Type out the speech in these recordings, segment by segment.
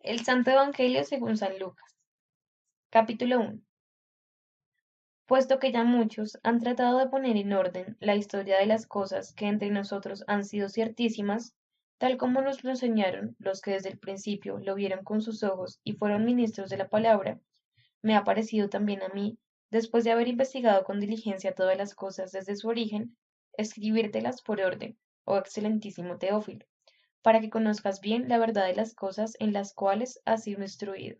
El Santo Evangelio según San Lucas. Capítulo 1. Puesto que ya muchos han tratado de poner en orden la historia de las cosas que entre nosotros han sido ciertísimas, tal como nos lo enseñaron los que desde el principio lo vieron con sus ojos y fueron ministros de la palabra, me ha parecido también a mí, después de haber investigado con diligencia todas las cosas desde su origen, escribírtelas por orden, oh excelentísimo Teófilo, para que conozcas bien la verdad de las cosas en las cuales has sido instruido.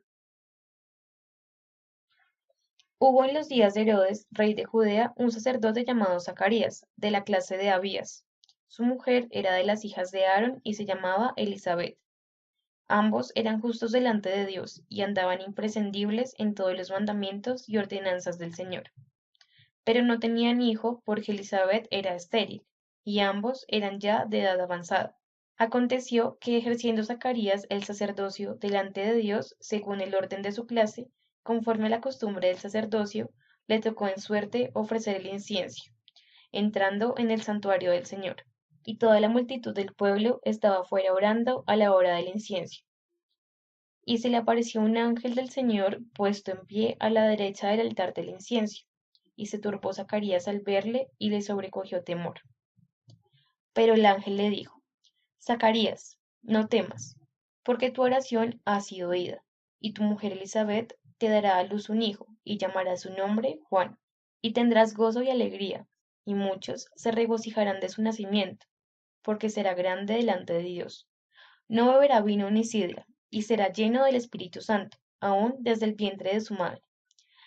Hubo en los días de Herodes, rey de Judea, un sacerdote llamado Zacarías, de la clase de Abías. Su mujer era de las hijas de Aarón y se llamaba Elizabeth. Ambos eran justos delante de Dios y andaban imprescindibles en todos los mandamientos y ordenanzas del Señor. Pero no tenían hijo porque Elizabeth era estéril, y ambos eran ya de edad avanzada. Aconteció que ejerciendo Zacarías el sacerdocio delante de Dios, según el orden de su clase, conforme a la costumbre del sacerdocio, le tocó en suerte ofrecer el incienso, entrando en el santuario del Señor. Y toda la multitud del pueblo estaba fuera orando a la hora del incienso. Y se le apareció un ángel del Señor puesto en pie a la derecha del altar del incienso. Y se turbó Zacarías al verle y le sobrecogió temor. Pero el ángel le dijo: Zacarías, no temas, porque tu oración ha sido oída, y tu mujer Elizabeth te dará a luz un hijo, y llamarás su nombre Juan, y tendrás gozo y alegría, y muchos se regocijarán de su nacimiento, porque será grande delante de Dios. No beberá vino ni sidra, y será lleno del Espíritu Santo, aun desde el vientre de su madre,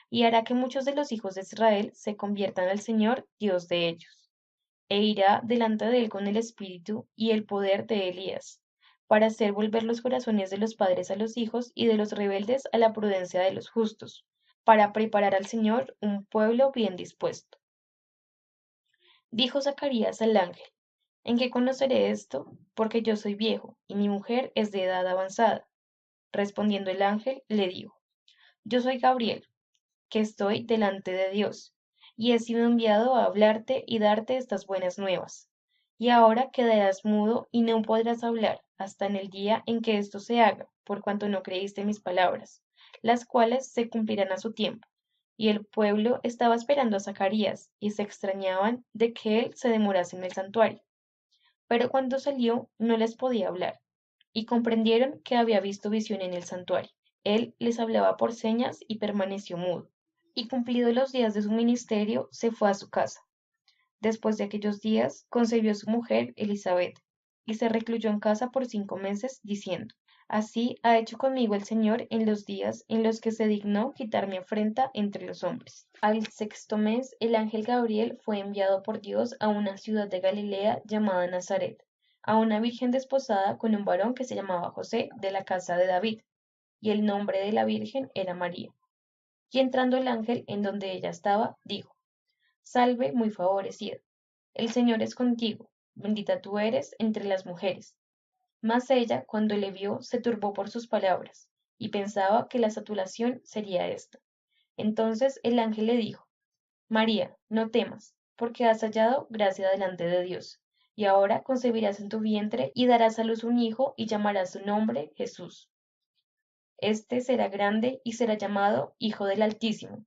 y hará que muchos de los hijos de Israel se conviertan al Señor, Dios de ellos, e irá delante de él con el espíritu y el poder de Elías, para hacer volver los corazones de los padres a los hijos y de los rebeldes a la prudencia de los justos, para preparar al Señor un pueblo bien dispuesto. Dijo Zacarías al ángel: ¿En qué conoceré esto? Porque yo soy viejo, y mi mujer es de edad avanzada. Respondiendo el ángel, le dijo: Yo soy Gabriel, que estoy delante de Dios, y he sido enviado a hablarte y darte estas buenas nuevas. Y ahora quedarás mudo y no podrás hablar hasta en el día en que esto se haga, por cuanto no creíste mis palabras, las cuales se cumplirán a su tiempo. Y el pueblo estaba esperando a Zacarías, y se extrañaban de que él se demorase en el santuario. Pero cuando salió, no les podía hablar, y comprendieron que había visto visión en el santuario. Él les hablaba por señas y permaneció mudo. Y cumplidos los días de su ministerio, se fue a su casa. Después de aquellos días, concebió su mujer Elizabeth, y se recluyó en casa por 5 meses, diciendo: Así ha hecho conmigo el Señor en los días en los que se dignó quitar mi afrenta entre los hombres. Al sexto mes, el ángel Gabriel fue enviado por Dios a una ciudad de Galilea llamada Nazaret, a una virgen desposada con un varón que se llamaba José, de la casa de David, y el nombre de la virgen era María. Y entrando el ángel en donde ella estaba, dijo: Salve, muy favorecida, el Señor es contigo, bendita tú eres entre las mujeres. Mas ella, cuando le vio, se turbó por sus palabras, y pensaba que la saturación sería esta. Entonces el ángel le dijo: María, no temas, porque has hallado gracia delante de Dios, y ahora concebirás en tu vientre y darás a luz un hijo y llamarás su nombre Jesús. Este será grande y será llamado Hijo del Altísimo,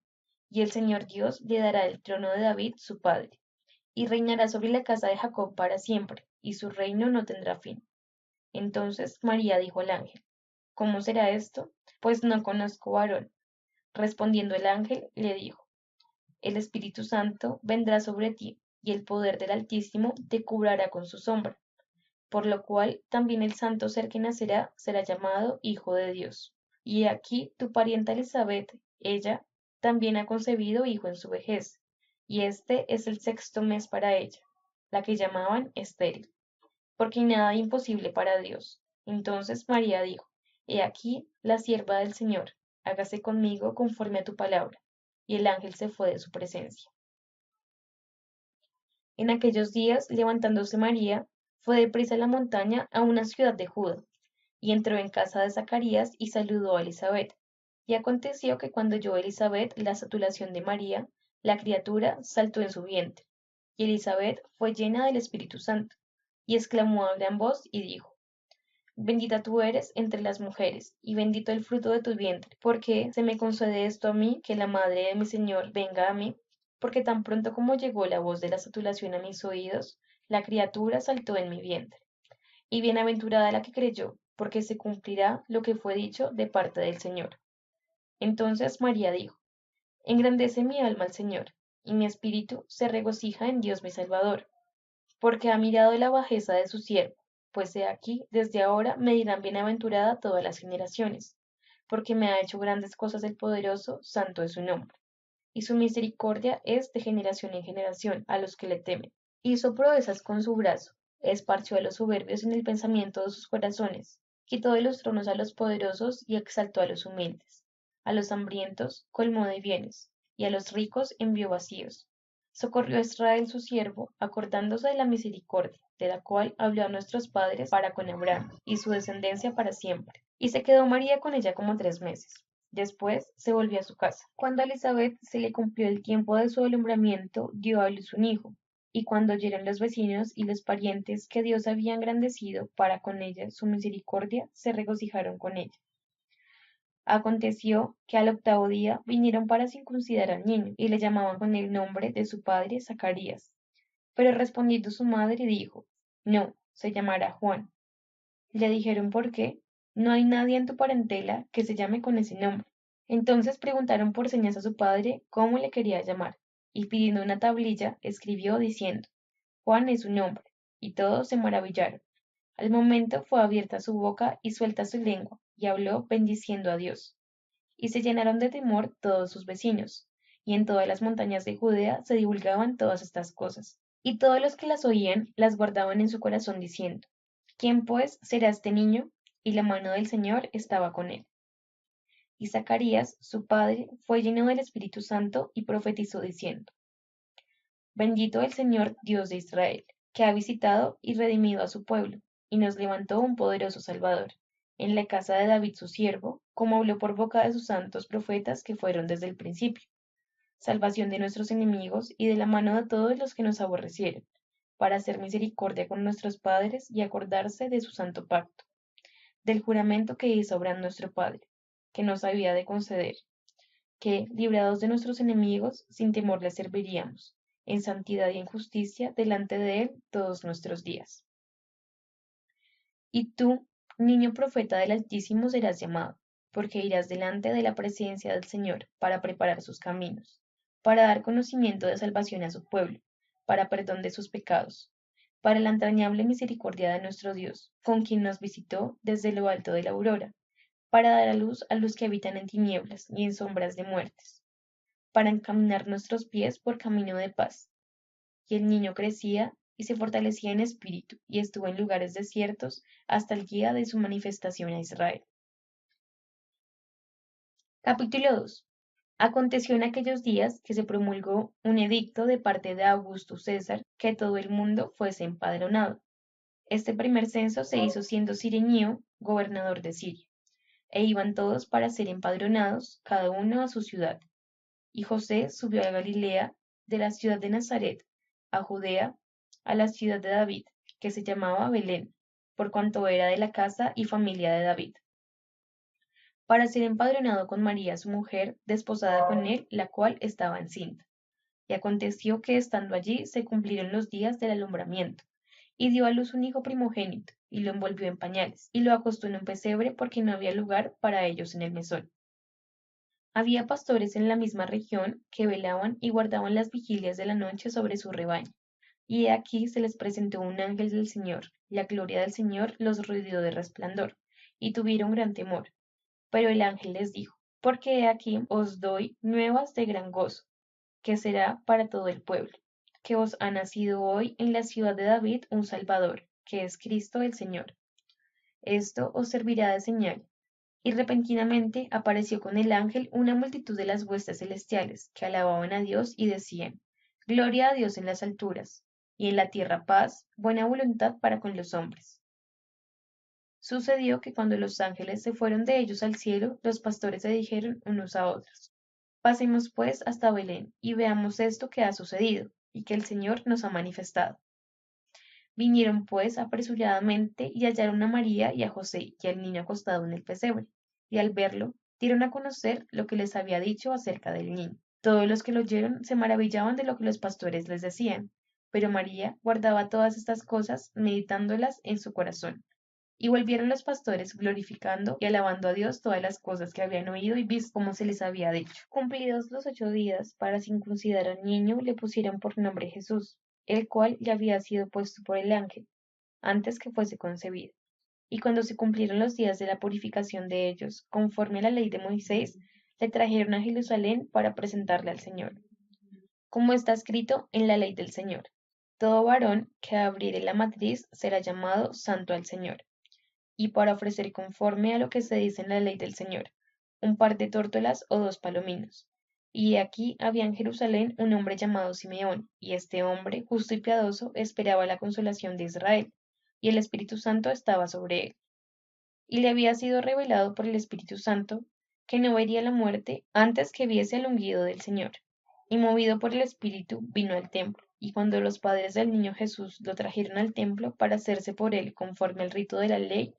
y el Señor Dios le dará el trono de David su padre, y reinará sobre la casa de Jacob para siempre, y su reino no tendrá fin. Entonces María dijo al ángel: ¿Cómo será esto? Pues no conozco varón. Respondiendo el ángel, le dijo: El Espíritu Santo vendrá sobre ti, y el poder del Altísimo te cubrirá con su sombra, por lo cual también el santo ser que nacerá será llamado Hijo de Dios. Y he aquí tu parienta Elizabeth, ella también ha concebido hijo en su vejez, y este es el sexto mes para ella, la que llamaban estéril, porque nada hay imposible para Dios. Entonces María dijo: He aquí la sierva del Señor, hágase conmigo conforme a tu palabra. Y el ángel se fue de su presencia. En aquellos días, levantándose María, fue deprisa a la montaña a una ciudad de Judá, y entró en casa de Zacarías y saludó a Elizabeth. Y aconteció que cuando oyó Elizabeth la saturación de María, la criatura saltó en su vientre. Y Elizabeth fue llena del Espíritu Santo, y exclamó a gran voz y dijo: Bendita tú eres entre las mujeres, y bendito el fruto de tu vientre. Porque se me concede esto a mí, que la madre de mi Señor venga a mí, porque tan pronto como llegó la voz de la saturación a mis oídos, la criatura saltó en mi vientre. Y bienaventurada la que creyó, porque se cumplirá lo que fue dicho de parte del Señor. Entonces María dijo: Engrandece mi alma al Señor, y mi espíritu se regocija en Dios mi Salvador, porque ha mirado la bajeza de su siervo, pues he aquí, desde ahora me dirán bienaventurada todas las generaciones, porque me ha hecho grandes cosas el poderoso, santo es su nombre, y su misericordia es de generación en generación a los que le temen. Hizo proezas con su brazo, esparció a los soberbios en el pensamiento de sus corazones, quitó de los tronos a los poderosos y exaltó a los humildes. A los hambrientos colmó de bienes, y a los ricos envió vacíos. Socorrió a Israel su siervo, acordándose de la misericordia, de la cual habló a nuestros padres para con Abraham, y su descendencia para siempre. Y se quedó María con ella como 3 meses. Después se volvió a su casa. Cuando a Elizabeth se le cumplió el tiempo de su alumbramiento, dio a luz un hijo. Y cuando oyeron los vecinos y los parientes que Dios había engrandecido para con ella su misericordia, se regocijaron con ella. Aconteció que al octavo día vinieron para circuncidar al niño, y le llamaban con el nombre de su padre Zacarías. Pero respondiendo su madre dijo: No, se llamará Juan. Le dijeron: ¿Por qué? No hay nadie en tu parentela que se llame con ese nombre. Entonces preguntaron por señas a su padre cómo le quería llamar, y pidiendo una tablilla, escribió diciendo: Juan es su nombre. Y todos se maravillaron. Al momento fue abierta su boca y suelta su lengua, y habló bendiciendo a Dios. Y se llenaron de temor todos sus vecinos, y en todas las montañas de Judea se divulgaban todas estas cosas. Y todos los que las oían las guardaban en su corazón diciendo: ¿Quién pues será este niño? Y la mano del Señor estaba con él. Y Zacarías, su padre, fue lleno del Espíritu Santo y profetizó diciendo: Bendito el Señor Dios de Israel, que ha visitado y redimido a su pueblo, y nos levantó un poderoso Salvador, en la casa de David su siervo, como habló por boca de sus santos profetas que fueron desde el principio, salvación de nuestros enemigos y de la mano de todos los que nos aborrecieron, para hacer misericordia con nuestros padres y acordarse de su santo pacto, del juramento que hizo Abraham nuestro padre, que nos había de conceder, que, librados de nuestros enemigos, sin temor le serviríamos, en santidad y en justicia delante de él todos nuestros días. Y tú, niño profeta del Altísimo, serás llamado, porque irás delante de la presencia del Señor para preparar sus caminos, para dar conocimiento de salvación a su pueblo, para perdón de sus pecados, para la entrañable misericordia de nuestro Dios, con quien nos visitó desde lo alto de la aurora, para dar a luz a los que habitan en tinieblas y en sombras de muertes, para encaminar nuestros pies por camino de paz. Y el niño crecía y se fortalecía en espíritu, y estuvo en lugares desiertos hasta el día de su manifestación a Israel. Capítulo 2. Aconteció en aquellos días que se promulgó un edicto de parte de Augusto César que todo el mundo fuese empadronado. Este primer censo se hizo siendo Cirenio gobernador de Siria, e iban todos para ser empadronados, cada uno a su ciudad. Y José subió a Galilea, de la ciudad de Nazaret, a Judea, a la ciudad de David, que se llamaba Belén, por cuanto era de la casa y familia de David, para ser empadronado con María su mujer, desposada con él, la cual estaba encinta. Y aconteció que estando allí se cumplieron los días del alumbramiento, y dio a luz un hijo primogénito, y lo envolvió en pañales, y lo acostó en un pesebre porque no había lugar para ellos en el mesón. Había pastores en la misma región que velaban y guardaban las vigilias de la noche sobre su rebaño. Y he aquí se les presentó un ángel del Señor, la gloria del Señor los rodeó de resplandor, y tuvieron gran temor. Pero el ángel les dijo: Porque he aquí os doy nuevas de gran gozo, que será para todo el pueblo, que os ha nacido hoy en la ciudad de David un Salvador, que es Cristo el Señor. Esto os servirá de señal. Y repentinamente apareció con el ángel una multitud de las huestes celestiales, que alababan a Dios y decían: Gloria a Dios en las alturas, y en la tierra paz, buena voluntad para con los hombres. Sucedió que cuando los ángeles se fueron de ellos al cielo, los pastores se dijeron unos a otros: Pasemos pues hasta Belén, y veamos esto que ha sucedido, y que el Señor nos ha manifestado. Vinieron pues apresuradamente y hallaron a María y a José y al niño acostado en el pesebre, y al verlo, dieron a conocer lo que les había dicho acerca del niño. Todos los que lo oyeron se maravillaban de lo que los pastores les decían, pero María guardaba todas estas cosas, meditándolas en su corazón. Y volvieron los pastores glorificando y alabando a Dios todas las cosas que habían oído y visto como se les había dicho. Cumplidos los 8 días para circuncidar al niño, le pusieron por nombre Jesús, el cual ya había sido puesto por el ángel antes que fuese concebido. Y cuando se cumplieron los días de la purificación de ellos, conforme a la ley de Moisés, le trajeron a Jerusalén para presentarle al Señor, como está escrito en la ley del Señor. Todo varón que abriere la matriz será llamado santo al Señor, y para ofrecer conforme a lo que se dice en la ley del Señor, un par de tórtolas o 2 palominos. Y aquí había en Jerusalén un hombre llamado Simeón, y este hombre, justo y piadoso, esperaba la consolación de Israel, y el Espíritu Santo estaba sobre él. Y le había sido revelado por el Espíritu Santo que no vería la muerte antes que viese al ungido del Señor. Y movido por el Espíritu, vino al templo. Y cuando los padres del niño Jesús lo trajeron al templo para hacerse por él conforme al rito de la ley,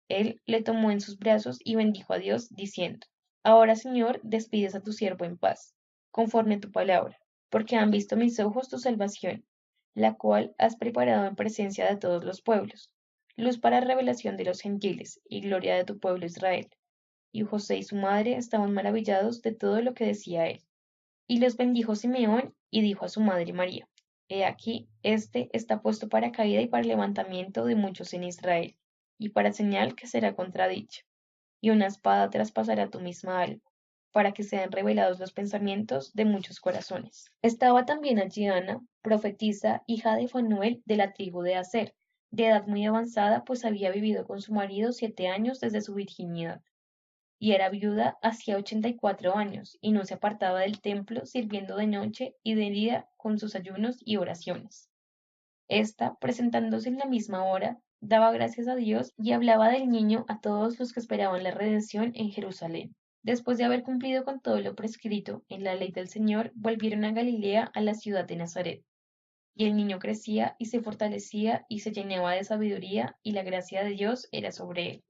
él le tomó en sus brazos y bendijo a Dios, diciendo: Ahora, Señor, despides a tu siervo en paz, conforme a tu palabra, porque han visto mis ojos tu salvación, la cual has preparado en presencia de todos los pueblos, luz para revelación de los gentiles y gloria de tu pueblo Israel. Y José y su madre estaban maravillados de todo lo que decía él. Y los bendijo Simeón y dijo a su madre María: He aquí, este está puesto para caída y para levantamiento de muchos en Israel, y para señal que será contradicho, y una espada traspasará tu misma alma, para que sean revelados los pensamientos de muchos corazones. Estaba también allí Ana, profetisa, hija de Fanuel de la tribu de Aser, de edad muy avanzada, pues había vivido con su marido 7 años desde su virginidad y era viuda hacía 84 años, y no se apartaba del templo, sirviendo de noche y de día con sus ayunos y oraciones. Esta, presentándose en la misma hora, daba gracias a Dios y hablaba del niño a todos los que esperaban la redención en Jerusalén. Después de haber cumplido con todo lo prescrito en la ley del Señor, volvieron a Galilea, a la ciudad de Nazaret. Y el niño crecía y se fortalecía y se llenaba de sabiduría, y la gracia de Dios era sobre él.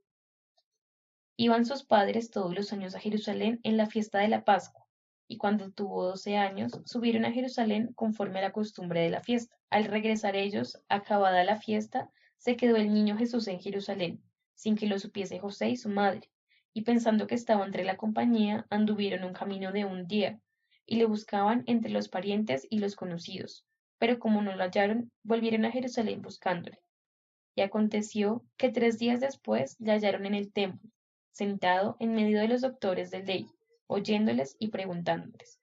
Iban sus padres todos los años a Jerusalén en la fiesta de la Pascua, y cuando tuvo 12 años, subieron a Jerusalén conforme a la costumbre de la fiesta. Al regresar ellos, acabada la fiesta, se quedó el niño Jesús en Jerusalén, sin que lo supiese José y su madre, y pensando que estaba entre la compañía, anduvieron un camino de un día, y le buscaban entre los parientes y los conocidos, pero como no lo hallaron, volvieron a Jerusalén buscándole. Y aconteció que 3 días después le hallaron en el templo, sentado en medio de los doctores de ley, oyéndoles y preguntándoles.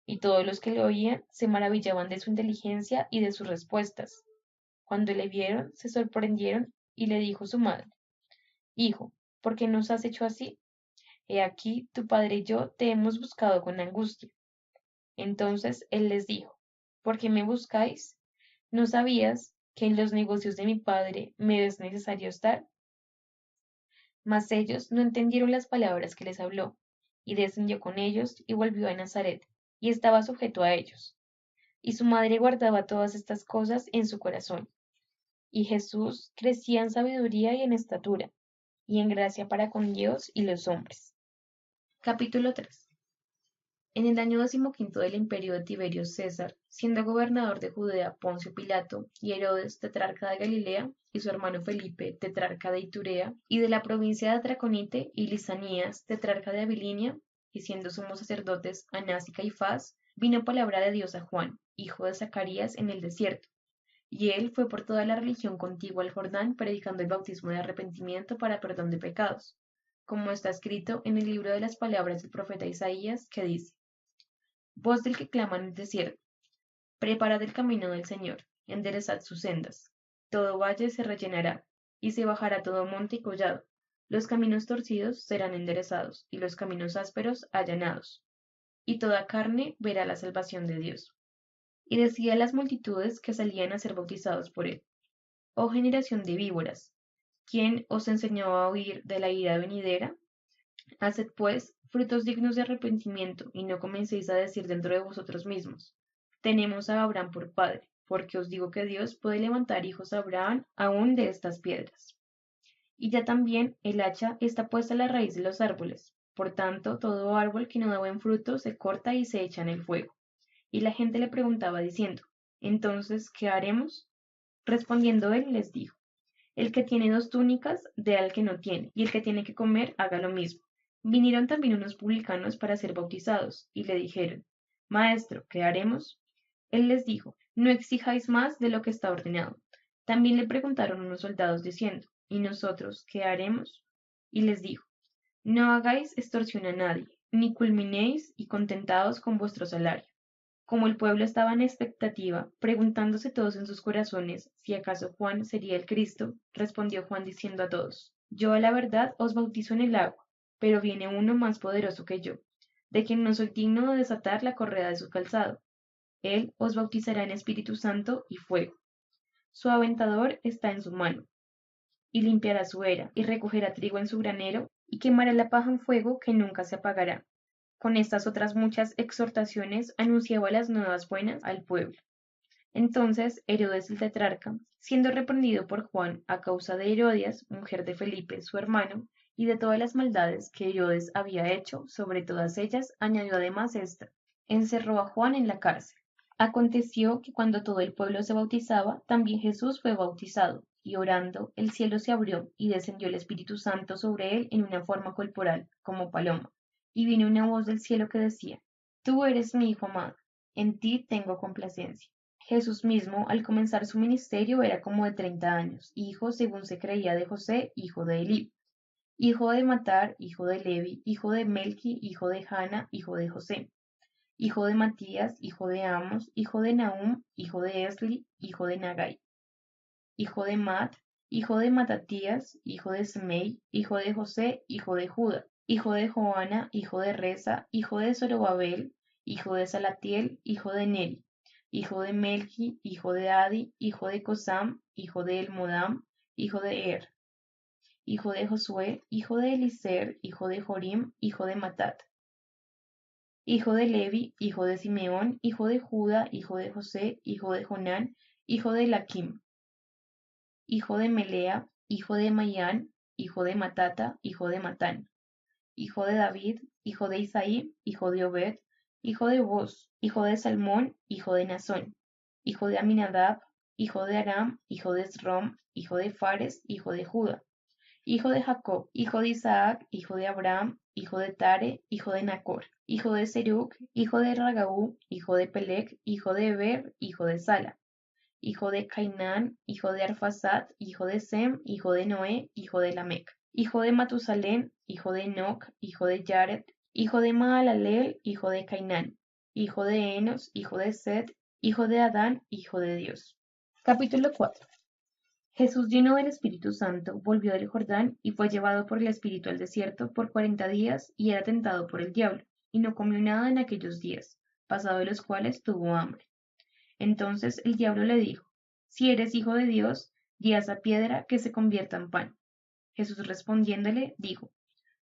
Y todos los que le oían se maravillaban de su inteligencia y de sus respuestas. Cuando le vieron, se sorprendieron y le dijo su madre: Hijo, ¿por qué nos has hecho así? He aquí, tu padre y yo te hemos buscado con angustia. Entonces él les dijo: ¿Por qué me buscáis? ¿No sabías que en los negocios de mi padre me es necesario estar? Mas ellos no entendieron las palabras que les habló, y descendió con ellos y volvió a Nazaret, y estaba sujeto a ellos. Y su madre guardaba todas estas cosas en su corazón. Y Jesús crecía en sabiduría y en estatura, y en gracia para con Dios y los hombres. Capítulo 3. En el año 15 del imperio de Tiberio César, siendo gobernador de Judea Poncio Pilato, y Herodes, tetrarca de Galilea, y su hermano Felipe, tetrarca de Iturea, y de la provincia de Traconite, y Lisanías, tetrarca de Abilinia, y siendo sumos sacerdotes Anás y Caifás, vino palabra de Dios a Juan, hijo de Zacarías, en el desierto. Y él fue por toda la religión contigua al Jordán, predicando el bautismo de arrepentimiento para perdón de pecados, como está escrito en el libro de las palabras del profeta Isaías, que dice: Voz del que clama en el desierto: Preparad el camino del Señor, enderezad sus sendas. Todo valle se rellenará, y se bajará todo monte y collado. Los caminos torcidos serán enderezados, y los caminos ásperos allanados. Y toda carne verá la salvación de Dios. Y decía a las multitudes que salían a ser bautizados por él: Oh generación de víboras, ¿quién os enseñó a huir de la ira venidera? Haced pues frutos dignos de arrepentimiento, y no comencéis a decir dentro de vosotros mismos: Tenemos a Abraham por padre. porque os digo que Dios puede levantar hijos a Abraham aún de estas piedras. Y ya también el hacha está puesta a la raíz de los árboles. Por tanto, todo árbol que no da buen fruto se corta y se echa en el fuego. Y la gente le preguntaba diciendo, entonces, ¿qué haremos? Respondiendo él les dijo, el que tiene 2 túnicas, dé al que no tiene, y el que tiene que comer, haga lo mismo. Vinieron también unos publicanos para ser bautizados, y le dijeron, Maestro, ¿qué haremos? Él les dijo, no exijáis más de lo que está ordenado. También le preguntaron unos soldados diciendo, ¿y nosotros qué haremos? Y les dijo, no hagáis extorsión a nadie, ni culminéis y contentaos con vuestro salario. Como el pueblo estaba en expectativa, preguntándose todos en sus corazones si acaso Juan sería el Cristo, respondió Juan diciendo a todos, yo a la verdad os bautizo en el agua, pero viene uno más poderoso que yo, de quien no soy digno de desatar la correa de su calzado. Él os bautizará en Espíritu Santo y fuego. Su aventador está en su mano, y limpiará su era, y recogerá trigo en su granero, y quemará la paja en fuego que nunca se apagará. Con estas otras muchas exhortaciones anunciaba las nuevas buenas al pueblo. Entonces Herodes el tetrarca, siendo reprendido por Juan a causa de Herodias, mujer de Felipe, su hermano, y de todas las maldades que Herodes había hecho, sobre todas ellas añadió además esta, encerró a Juan en la cárcel. Aconteció que cuando todo el pueblo se bautizaba, también Jesús fue bautizado, y orando, el cielo se abrió, y descendió el Espíritu Santo sobre él en una forma corporal, como paloma. Y vino una voz del cielo que decía, Tú eres mi Hijo amado, en ti tengo complacencia. Jesús mismo, al comenzar su ministerio, era como de 30 años, hijo, según se creía, de José, hijo de Elí, hijo de Matar, hijo de Levi, hijo de Melqui, hijo de Jana, hijo de José, hijo de Matías, hijo de Amos, hijo de Nahum, hijo de Esli, hijo de Nagai, hijo de Mat, hijo de Matatías, hijo de Semei, hijo de José, hijo de Judá, hijo de Joana, hijo de Reza, hijo de Zorobabel, hijo de Salatiel, hijo de Neri, hijo de Melqui, hijo de Adi, hijo de Cosam, hijo de Elmodam, hijo de Er, hijo de Josué, hijo de Elicer, hijo de Jorim, hijo de Matat, hijo de Levi, hijo de Simeón, hijo de Judá, hijo de José, hijo de Jonán, hijo de Laquim, hijo de Melea, hijo de Mayán, hijo de Matata, hijo de Matán, hijo de David, hijo de Isaí, hijo de Obed, hijo de Boz, hijo de Salmón, hijo de Nazón, hijo de Aminadab, hijo de Aram, hijo de Esrom, hijo de Fares, hijo de Judá, hijo de Jacob, hijo de Isaac, hijo de Abraham, hijo de Tare, hijo de Nacor, hijo de Serug, hijo de Ragaú, hijo de Pelec, hijo de Eber, hijo de Sala, hijo de Cainán, hijo de Arphasad, hijo de Sem, hijo de Noé, hijo de Lamec, hijo de Matusalén, hijo de Enoc, hijo de Jared, hijo de Mahalaleel, hijo de Cainán, hijo de Enos, hijo de Set, hijo de Adán, hijo de Dios. Capítulo 4. Jesús, lleno del Espíritu Santo, volvió del Jordán y fue llevado por el Espíritu al desierto por 40 días y era tentado por el diablo, y no comió nada en aquellos días, pasado de los cuales tuvo hambre. Entonces el diablo le dijo, Si eres hijo de Dios, di a esa piedra que se convierta en pan. Jesús respondiéndole dijo,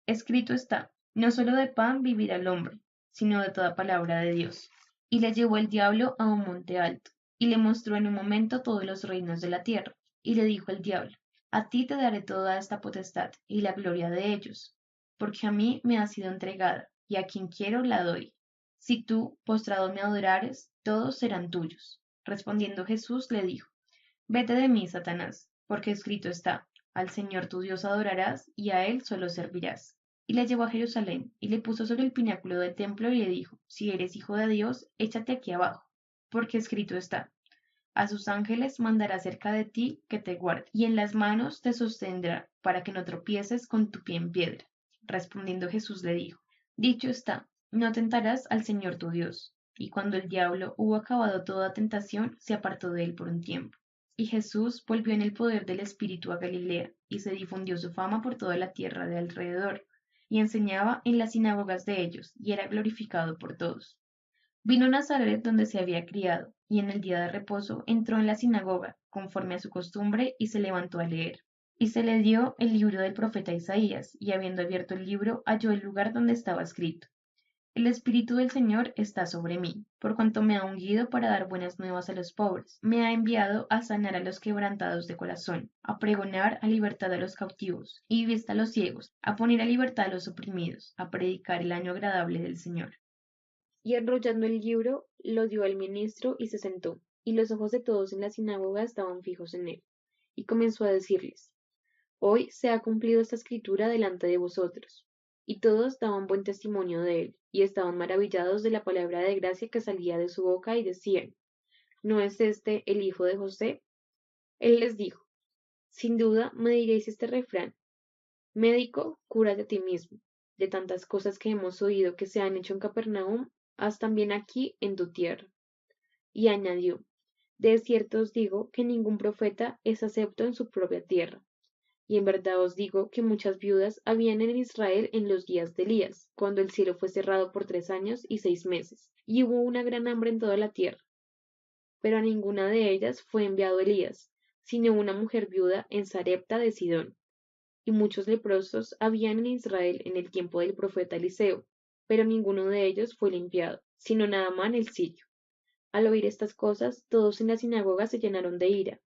Escrito está, no solo de pan vivirá el hombre, sino de toda palabra de Dios. Y le llevó el diablo a un monte alto, y le mostró en un momento todos los reinos de la tierra. Y le dijo el diablo, A ti te daré toda esta potestad y la gloria de ellos, porque a mí me ha sido entregada, y a quien quiero la doy. Si tú, postrado me adorares, todos serán tuyos. Respondiendo Jesús le dijo, Vete de mí, Satanás, porque escrito está, Al Señor tu Dios adorarás, y a Él solo servirás. Y le llevó a Jerusalén, y le puso sobre el pináculo del templo, y le dijo, Si eres hijo de Dios, échate aquí abajo, porque escrito está, A sus ángeles mandará cerca de ti que te guarde, y en las manos te sostendrá, para que no tropieces con tu pie en piedra. Respondiendo Jesús le dijo, Dicho está, no tentarás al Señor tu Dios. Y cuando el diablo hubo acabado toda tentación, se apartó de él por un tiempo. Y Jesús volvió en el poder del Espíritu a Galilea, y se difundió su fama por toda la tierra de alrededor, y enseñaba en las sinagogas de ellos, y era glorificado por todos. Vino a Nazaret donde se había criado, y en el día de reposo entró en la sinagoga, conforme a su costumbre, y se levantó a leer. Y se le dio el libro del profeta Isaías, y habiendo abierto el libro, halló el lugar donde estaba escrito, El Espíritu del Señor está sobre mí, por cuanto me ha ungido para dar buenas nuevas a los pobres. Me ha enviado a sanar a los quebrantados de corazón, a pregonar a libertad a los cautivos y vista a los ciegos, a poner a libertad a los oprimidos, a predicar el año agradable del Señor. Y enrollando el libro, lo dio al ministro y se sentó, y los ojos de todos en la sinagoga estaban fijos en él. Y comenzó a decirles: Hoy se ha cumplido esta escritura delante de vosotros. Y todos daban buen testimonio de él, y estaban maravillados de la palabra de gracia que salía de su boca, y decían: ¿No es este el hijo de José? Él les dijo: Sin duda me diréis este refrán: Médico, cúrate a ti mismo. De tantas cosas que hemos oído que se han hecho en Capernaum, haz también aquí en tu tierra. Y añadió: De cierto os digo que ningún profeta es acepto en su propia tierra. Y en verdad os digo que muchas viudas habían en Israel en los días de Elías, cuando el cielo fue cerrado por 3 años y 6 meses, y hubo una gran hambre en toda la tierra. Pero a ninguna de ellas fue enviado Elías, sino una mujer viuda en Sarepta de Sidón. Y muchos leprosos habían en Israel en el tiempo del profeta Eliseo, pero ninguno de ellos fue limpiado, sino Naamán el sirio. Al oír estas cosas, todos en la sinagoga se llenaron de ira,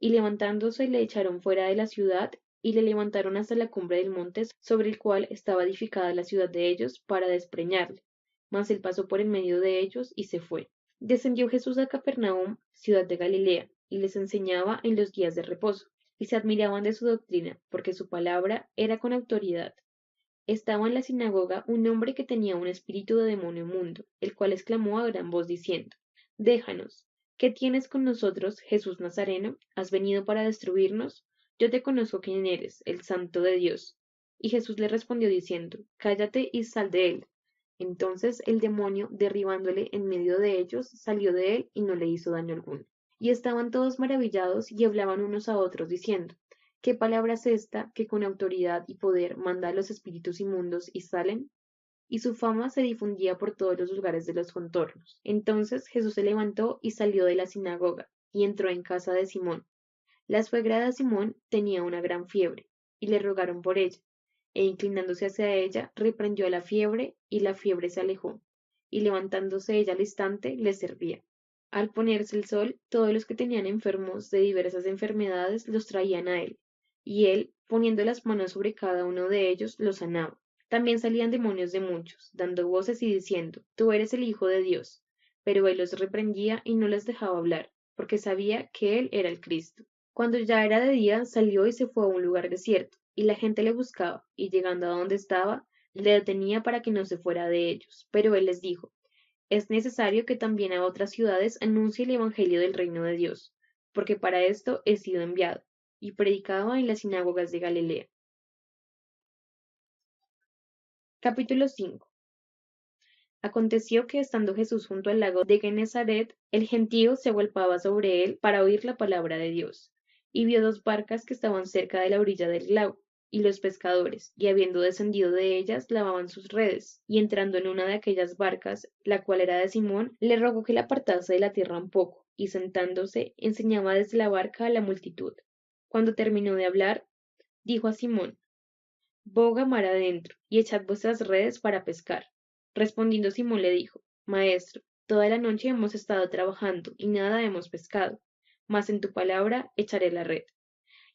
y levantándose le echaron fuera de la ciudad, y le levantaron hasta la cumbre del monte sobre el cual estaba edificada la ciudad de ellos, para despreñarle. Mas él pasó por en medio de ellos y se fue. Descendió Jesús a Capernaum, ciudad de Galilea, y les enseñaba en los días de reposo, y se admiraban de su doctrina, porque su palabra era con autoridad. Estaba en la sinagoga un hombre que tenía un espíritu de demonio inmundo, el cual exclamó a gran voz diciendo: Déjanos, ¿qué tienes con nosotros, Jesús Nazareno? ¿Has venido para destruirnos? Yo te conozco quién eres, el Santo de Dios. Y Jesús le respondió diciendo: Cállate y sal de él. Entonces el demonio, derribándole en medio de ellos, salió de él y no le hizo daño alguno. Y estaban todos maravillados y hablaban unos a otros diciendo: ¿Qué palabra es esta que con autoridad y poder manda a los espíritus inmundos y salen? Y su fama se difundía por todos los lugares de los contornos. Entonces Jesús se levantó y salió de la sinagoga, y entró en casa de Simón. La suegra de Simón tenía una gran fiebre, y le rogaron por ella, e inclinándose hacia ella, reprendió a la fiebre, y la fiebre se alejó, y levantándose ella al instante, le servía. Al ponerse el sol, todos los que tenían enfermos de diversas enfermedades los traían a él, y él, poniendo las manos sobre cada uno de ellos, los sanaba. También salían demonios de muchos, dando voces y diciendo: Tú eres el Hijo de Dios. Pero él los reprendía y no les dejaba hablar, porque sabía que él era el Cristo. Cuando ya era de día, salió y se fue a un lugar desierto, y la gente le buscaba, y llegando a donde estaba, le detenía para que no se fuera de ellos. Pero él les dijo: Es necesario que también a otras ciudades anuncie el Evangelio del reino de Dios, porque para esto he sido enviado. Y predicaba en las sinagogas de Galilea. Capítulo 5. Aconteció que estando Jesús junto al lago de Genezaret, el gentío se agolpaba sobre él para oír la palabra de Dios. Y vio 2 barcas que estaban cerca de la orilla del lago, y los pescadores, y habiendo descendido de ellas, lavaban sus redes. Y entrando en una de aquellas barcas, la cual era de Simón, le rogó que la apartase de la tierra un poco, y sentándose, enseñaba desde la barca a la multitud. Cuando terminó de hablar, dijo a Simón: Boga mar adentro, y echad vuestras redes para pescar. Respondiendo Simón le dijo: Maestro, toda la noche hemos estado trabajando, y nada hemos pescado, mas en tu palabra echaré la red.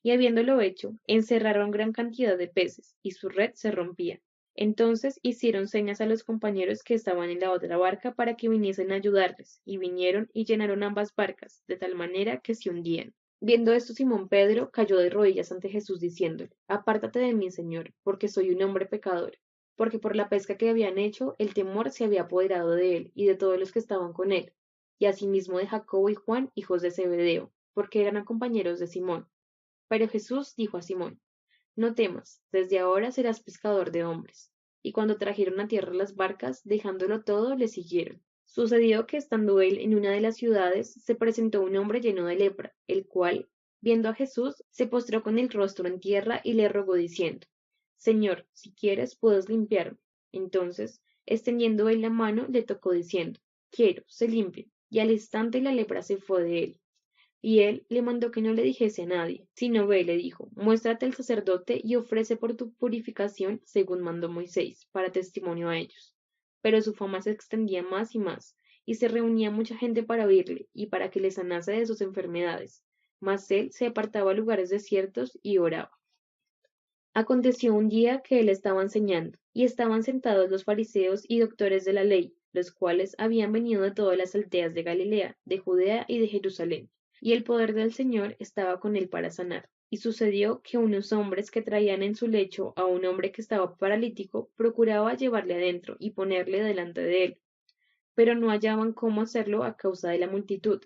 Y habiéndolo hecho, encerraron gran cantidad de peces, y su red se rompía. Entonces hicieron señas a los compañeros que estaban en la otra barca para que viniesen a ayudarles, y vinieron y llenaron ambas barcas, de tal manera que se hundían. Viendo esto, Simón Pedro cayó de rodillas ante Jesús diciéndole: Apártate de mí, Señor, porque soy un hombre pecador. Porque por la pesca que habían hecho, el temor se había apoderado de él y de todos los que estaban con él, y asimismo de Jacobo y Juan, hijos de Zebedeo, porque eran compañeros de Simón. Pero Jesús dijo a Simón: No temas, desde ahora serás pescador de hombres. Y cuando trajeron a tierra las barcas, dejándolo todo, le siguieron. Sucedió que estando él en una de las ciudades, se presentó un hombre lleno de lepra, el cual, viendo a Jesús, se postró con el rostro en tierra y le rogó diciendo: Señor, si quieres, puedes limpiarme. Entonces, extendiendo él la mano, le tocó diciendo: Quiero, sé limpio. Y al instante la lepra se fue de él. Y él le mandó que no le dijese a nadie, sino ve, le dijo: Muéstrate al sacerdote y ofrece por tu purificación, según mandó Moisés, para testimonio a ellos. pero su fama se extendía más y más, y se reunía mucha gente para oírle y para que le sanase de sus enfermedades. Mas él se apartaba a lugares desiertos y oraba. Aconteció un día que él estaba enseñando, y estaban sentados los fariseos y doctores de la ley, los cuales habían venido de todas las aldeas de Galilea, de Judea y de Jerusalén, y el poder del Señor estaba con él para sanar. Y sucedió que unos hombres que traían en su lecho a un hombre que estaba paralítico, procuraba llevarle adentro y ponerle delante de él, pero no hallaban cómo hacerlo a causa de la multitud.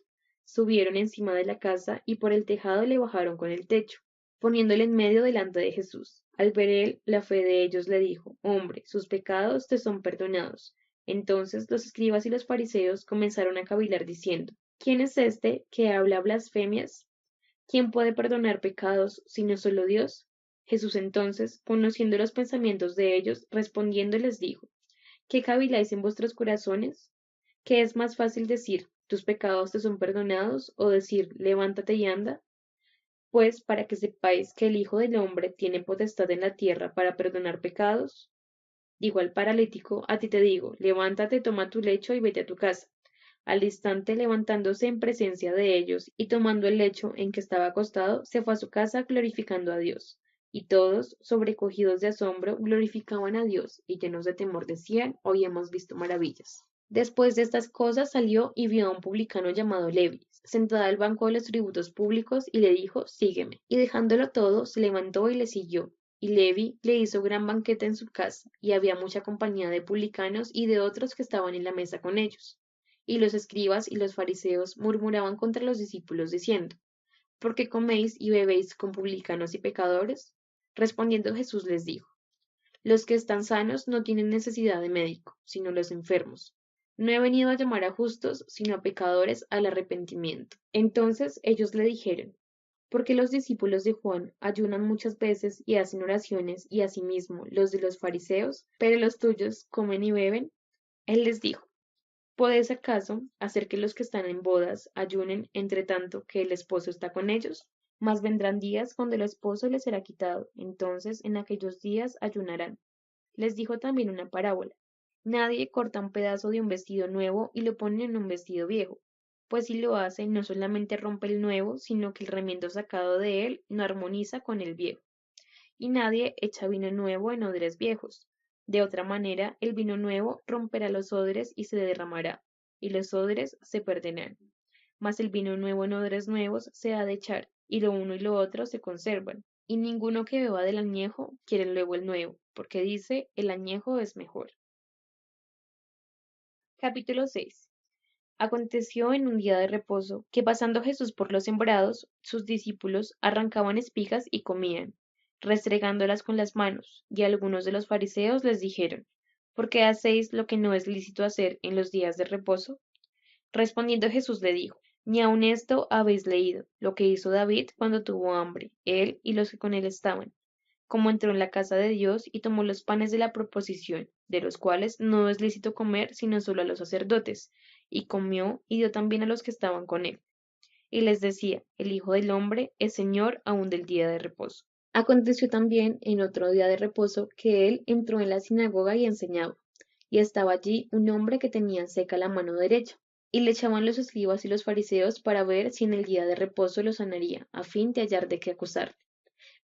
Subieron encima de la casa y por el tejado le bajaron con el techo, poniéndole en medio delante de Jesús. Al ver él la fe de ellos le dijo, Hombre, sus pecados te son perdonados. Entonces los escribas y los fariseos comenzaron a cavilar diciendo, ¿Quién es este que habla blasfemias? ¿Quién puede perdonar pecados sino solo Dios? Jesús entonces, conociendo los pensamientos de ellos, respondiendo les dijo, ¿Qué caviláis en vuestros corazones? ¿Qué es más fácil decir, tus pecados te son perdonados, o decir, levántate y anda? Pues para que sepáis que el Hijo del Hombre tiene potestad en la tierra para perdonar pecados. Dijo al paralítico, a ti te digo, levántate, toma tu lecho y vete a tu casa. Al instante levantándose en presencia de ellos y tomando el lecho en que estaba acostado, se fue a su casa glorificando a Dios. Y todos, sobrecogidos de asombro, glorificaban a Dios, y llenos de temor decían, hoy hemos visto maravillas. Después de estas cosas salió y vio a un publicano llamado Levi, sentado al banco de los tributos públicos, y le dijo, sígueme. Y dejándolo todo, se levantó y le siguió. Y Levi le hizo gran banquete en su casa, y había mucha compañía de publicanos y de otros que estaban en la mesa con ellos. Y los escribas y los fariseos murmuraban contra los discípulos, diciendo, ¿Por qué coméis y bebéis con publicanos y pecadores? Respondiendo Jesús les dijo, Los que están sanos no tienen necesidad de médico, sino los enfermos. No he venido a llamar a justos, sino a pecadores al arrepentimiento. Entonces ellos le dijeron, ¿por qué los discípulos de Juan ayunan muchas veces y hacen oraciones, y asimismo los de los fariseos, pero los tuyos comen y beben? Él les dijo, ¿Podéis acaso hacer que los que están en bodas ayunen entre tanto que el esposo está con ellos? Mas vendrán días cuando el esposo les será quitado, entonces en aquellos días ayunarán. Les dijo también una parábola. Nadie corta un pedazo de un vestido nuevo y lo pone en un vestido viejo, pues si lo hace no solamente rompe el nuevo, sino que el remiendo sacado de él no armoniza con el viejo. Y nadie echa vino nuevo en odres viejos. De otra manera, el vino nuevo romperá los odres y se derramará, y los odres se perderán. Mas el vino nuevo en odres nuevos se ha de echar, y lo uno y lo otro se conservan. Y ninguno que beba del añejo quiere luego el nuevo, porque dice, el añejo es mejor. Capítulo 6. Aconteció en un día de reposo que pasando Jesús por los sembrados, sus discípulos arrancaban espigas y comían, restregándolas con las manos, y algunos de los fariseos les dijeron, ¿por qué hacéis lo que no es lícito hacer en los días de reposo? Respondiendo Jesús le dijo, ni aun esto habéis leído, lo que hizo David cuando tuvo hambre, él y los que con él estaban, como entró en la casa de Dios y tomó los panes de la proposición, de los cuales no es lícito comer sino solo a los sacerdotes, y comió y dio también a los que estaban con él. Y les decía, el Hijo del Hombre es Señor aun del día de reposo. Aconteció también en otro día de reposo que él entró en la sinagoga y enseñaba, y estaba allí un hombre que tenía seca la mano derecha. Y le echaban los escribas y los fariseos para ver si en el día de reposo lo sanaría, a fin de hallar de qué acusarle.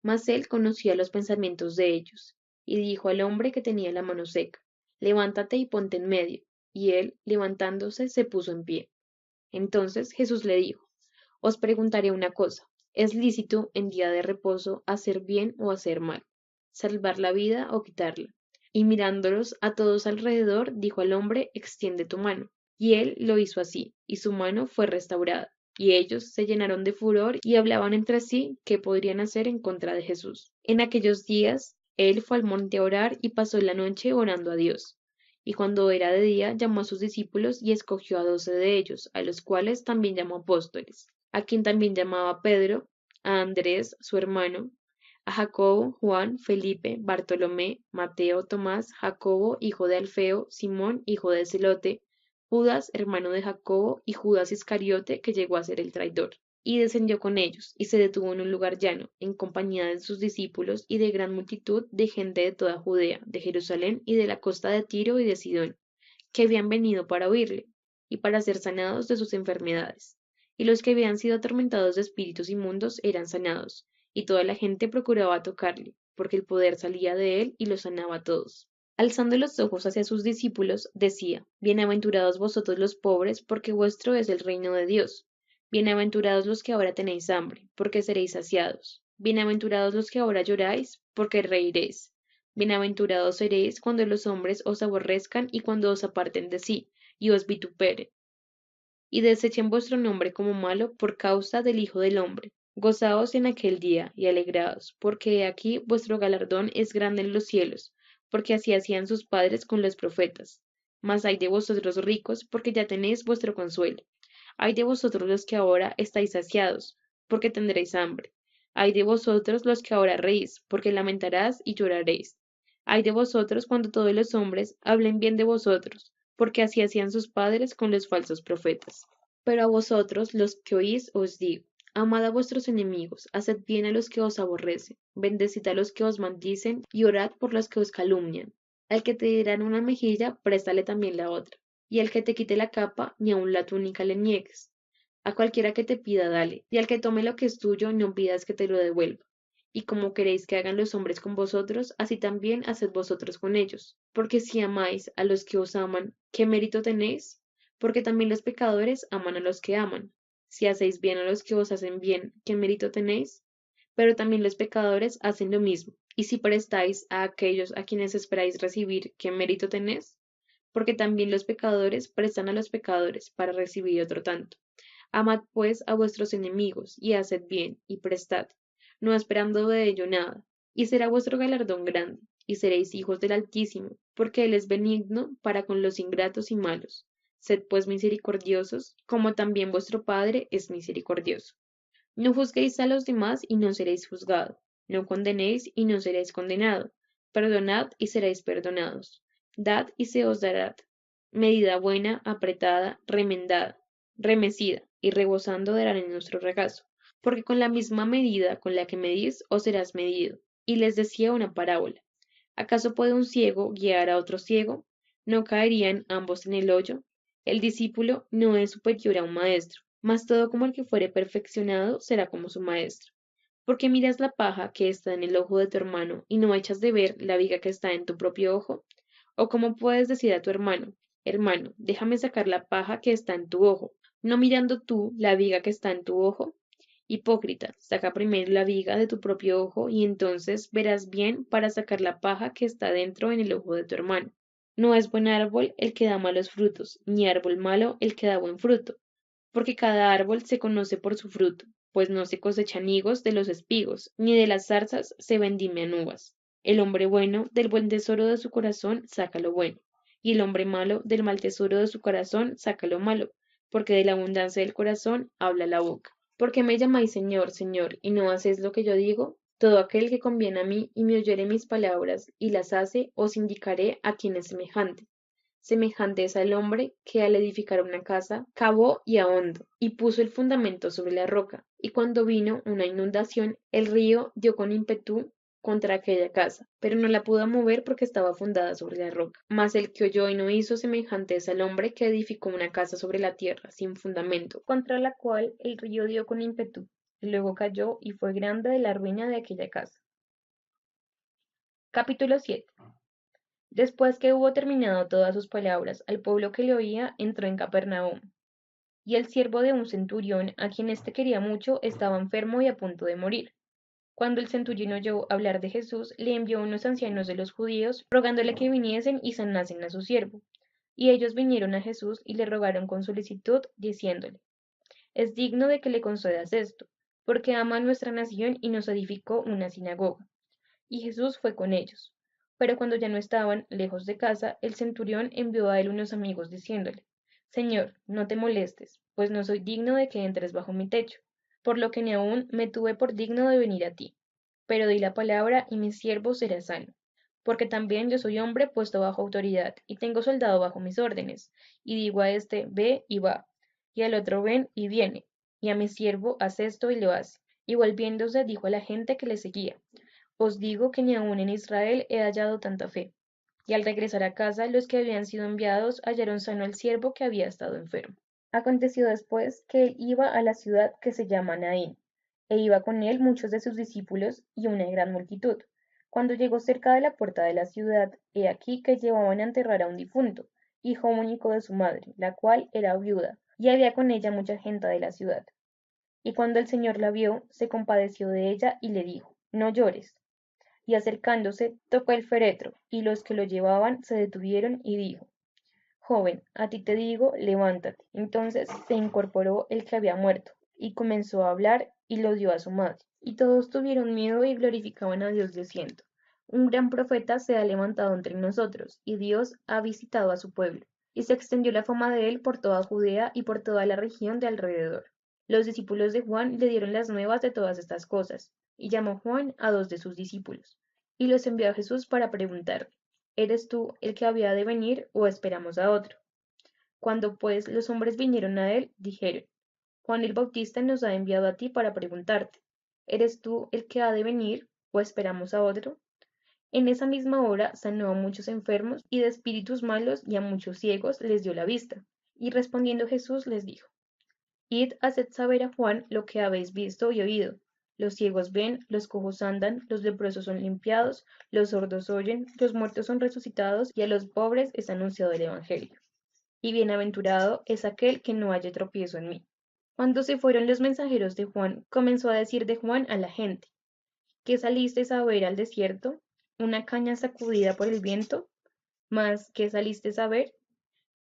Mas él conocía los pensamientos de ellos, y dijo al hombre que tenía la mano seca, levántate y ponte en medio. Y él, levantándose, se puso en pie. Entonces Jesús le dijo, os preguntaré una cosa, ¿es lícito en día de reposo hacer bien o hacer mal, salvar la vida o quitarla? Y mirándolos a todos alrededor, dijo al hombre, extiende tu mano. Y él lo hizo así, y su mano fue restaurada. Y ellos se llenaron de furor y hablaban entre sí qué podrían hacer en contra de Jesús. En aquellos días, él fue al monte a orar y pasó la noche orando a Dios. Y cuando era de día, llamó a sus discípulos y escogió a 12 de ellos, a los cuales también llamó apóstoles, a quien también llamaba Pedro, a Andrés, su hermano, a Jacobo, Juan, Felipe, Bartolomé, Mateo, Tomás, Jacobo, hijo de Alfeo, Simón, hijo de Celote, Judas, hermano de Jacobo, y Judas Iscariote, que llegó a ser el traidor. Y descendió con ellos, y se detuvo en un lugar llano, en compañía de sus discípulos y de gran multitud de gente de toda Judea, de Jerusalén y de la costa de Tiro y de Sidón, que habían venido para oírle, y para ser sanados de sus enfermedades. Y los que habían sido atormentados de espíritus inmundos eran sanados, y toda la gente procuraba tocarle, porque el poder salía de él y los sanaba a todos. Alzando los ojos hacia sus discípulos, decía, Bienaventurados vosotros los pobres, porque vuestro es el reino de Dios. Bienaventurados los que ahora tenéis hambre, porque seréis saciados. Bienaventurados los que ahora lloráis, porque reiréis. Bienaventurados seréis cuando los hombres os aborrezcan y cuando os aparten de sí, y os vituperen, y desechen vuestro nombre como malo por causa del Hijo del hombre. Gozaos en aquel día y alegraos, porque he aquí vuestro galardón es grande en los cielos, porque así hacían sus padres con los profetas. Mas ay de vosotros ricos, porque ya tenéis vuestro consuelo. Ay de vosotros los que ahora estáis saciados, porque tendréis hambre. Ay de vosotros los que ahora reís, porque lamentarás y lloraréis. Ay de vosotros cuando todos los hombres hablen bien de vosotros, porque así hacían sus padres con los falsos profetas. Pero a vosotros, los que oís, os digo, amad a vuestros enemigos, haced bien a los que os aborrecen, bendecid a los que os maldicen, y orad por los que os calumnian. Al que te dirán una mejilla, préstale también la otra, y al que te quite la capa, ni aun la túnica le niegues. A cualquiera que te pida, dale, y al que tome lo que es tuyo, no pidas que te lo devuelva. Y como queréis que hagan los hombres con vosotros, así también haced vosotros con ellos. Porque si amáis a los que os aman, ¿qué mérito tenéis? Porque también los pecadores aman a los que aman. Si hacéis bien a los que os hacen bien, ¿qué mérito tenéis? Pero también los pecadores hacen lo mismo. Y si prestáis a aquellos a quienes esperáis recibir, ¿qué mérito tenéis? Porque también los pecadores prestan a los pecadores para recibir otro tanto. Amad pues a vuestros enemigos, y haced bien, y prestad, no esperando de ello nada, y será vuestro galardón grande, y seréis hijos del Altísimo, porque Él es benigno para con los ingratos y malos. Sed pues misericordiosos, como también vuestro Padre es misericordioso. No juzguéis a los demás y no seréis juzgados. No condenéis y no seréis condenados. Perdonad y seréis perdonados. Dad y se os dará. Medida buena, apretada, remendada, remecida y rebosando darán en nuestro regazo. Porque con la misma medida con la que medís os serás medido. Y les decía una parábola. ¿Acaso puede un ciego guiar a otro ciego? ¿No caerían ambos en el hoyo? El discípulo no es superior a un maestro, mas todo como el que fuere perfeccionado será como su maestro. Porque miras la paja que está en el ojo de tu hermano y no echas de ver la viga que está en tu propio ojo? ¿O cómo puedes decir a tu hermano, hermano, déjame sacar la paja que está en tu ojo, no mirando tú la viga que está en tu ojo? Hipócrita, saca primero la viga de tu propio ojo y entonces verás bien para sacar la paja que está dentro en el ojo de tu hermano. No es buen árbol el que da malos frutos, ni árbol malo el que da buen fruto, porque cada árbol se conoce por su fruto, pues no se cosechan higos de los espigos, ni de las zarzas se vendimian uvas. El hombre bueno del buen tesoro de su corazón saca lo bueno, y el hombre malo del mal tesoro de su corazón saca lo malo, porque de la abundancia del corazón habla la boca. ¿Por qué me llamáis Señor, Señor, y no hacéis lo que yo digo? Todo aquel que conviene a mí y me oyere mis palabras y las hace, os indicaré a quién es semejante. Semejante es al hombre que al edificar una casa cavó y ahondó, y puso el fundamento sobre la roca, y cuando vino una inundación, el río dio con ímpetu contra aquella casa, pero no la pudo mover porque estaba fundada sobre la roca. Mas el que oyó y no hizo, semejante es al hombre que edificó una casa sobre la tierra, sin fundamento, contra la cual el río dio con ímpetu, y luego cayó, y fue grande la ruina de aquella casa. Capítulo 7. Después que hubo terminado todas sus palabras, al pueblo que le oía entró en Capernaum. Y el siervo de un centurión, a quien éste quería mucho, estaba enfermo y a punto de morir. Cuando el centurión oyó hablar de Jesús, le envió unos ancianos de los judíos, rogándole que viniesen y sanasen a su siervo. Y ellos vinieron a Jesús y le rogaron con solicitud, diciéndole, es digno de que le concedas esto, porque ama a nuestra nación y nos edificó una sinagoga. Y Jesús fue con ellos. Pero cuando ya no estaban lejos de casa, el centurión envió a él unos amigos diciéndole, Señor, no te molestes, pues no soy digno de que entres bajo mi techo, por lo que ni aun me tuve por digno de venir a ti. Pero di la palabra y mi siervo será sano. Porque también yo soy hombre puesto bajo autoridad, y tengo soldado bajo mis órdenes, y digo a este, ve y va, y al otro ven y viene, y a mi siervo haz esto y lo hace. Y volviéndose dijo a la gente que le seguía, os digo que ni aun en Israel he hallado tanta fe. y al regresar a casa los que habían sido enviados hallaron sano al siervo que había estado enfermo. Aconteció después que él iba a la ciudad que se llama Naín, e iba con él muchos de sus discípulos y una gran multitud. Cuando llegó cerca de la puerta de la ciudad, he aquí que llevaban a enterrar a un difunto, hijo único de su madre, la cual era viuda, y había con ella mucha gente de la ciudad. Y cuando el Señor la vio, se compadeció de ella y le dijo, no llores. Y acercándose, tocó el féretro, y los que lo llevaban se detuvieron y dijo, joven, a ti te digo, levántate. Entonces se incorporó el que había muerto, y comenzó a hablar, y lo dio a su madre. Y todos tuvieron miedo y glorificaban a Dios diciendo, un gran profeta se ha levantado entre nosotros, y Dios ha visitado a su pueblo. Y se extendió la fama de él por toda Judea y por toda la región de alrededor. Los discípulos de Juan le dieron las nuevas de todas estas cosas, y llamó Juan a dos de sus discípulos, y los envió a Jesús para preguntarle, ¿eres tú el que había de venir o esperamos a otro? Cuando pues los hombres vinieron a él, dijeron, Juan el Bautista nos ha enviado a ti para preguntarte, ¿eres tú el que ha de venir o esperamos a otro? En esa misma hora sanó a muchos enfermos y de espíritus malos y a muchos ciegos les dio la vista. Y respondiendo Jesús les dijo, id, haced saber a Juan lo que habéis visto y oído. Los ciegos ven, los cojos andan, los leprosos son limpiados, los sordos oyen, los muertos son resucitados y a los pobres es anunciado el Evangelio. Y bienaventurado es aquel que no haya tropiezo en mí. Cuando se fueron los mensajeros de Juan, comenzó a decir de Juan a la gente, ¿qué salisteis a ver al desierto? ¿Una caña sacudida por el viento? ¿Mas qué salisteis a ver?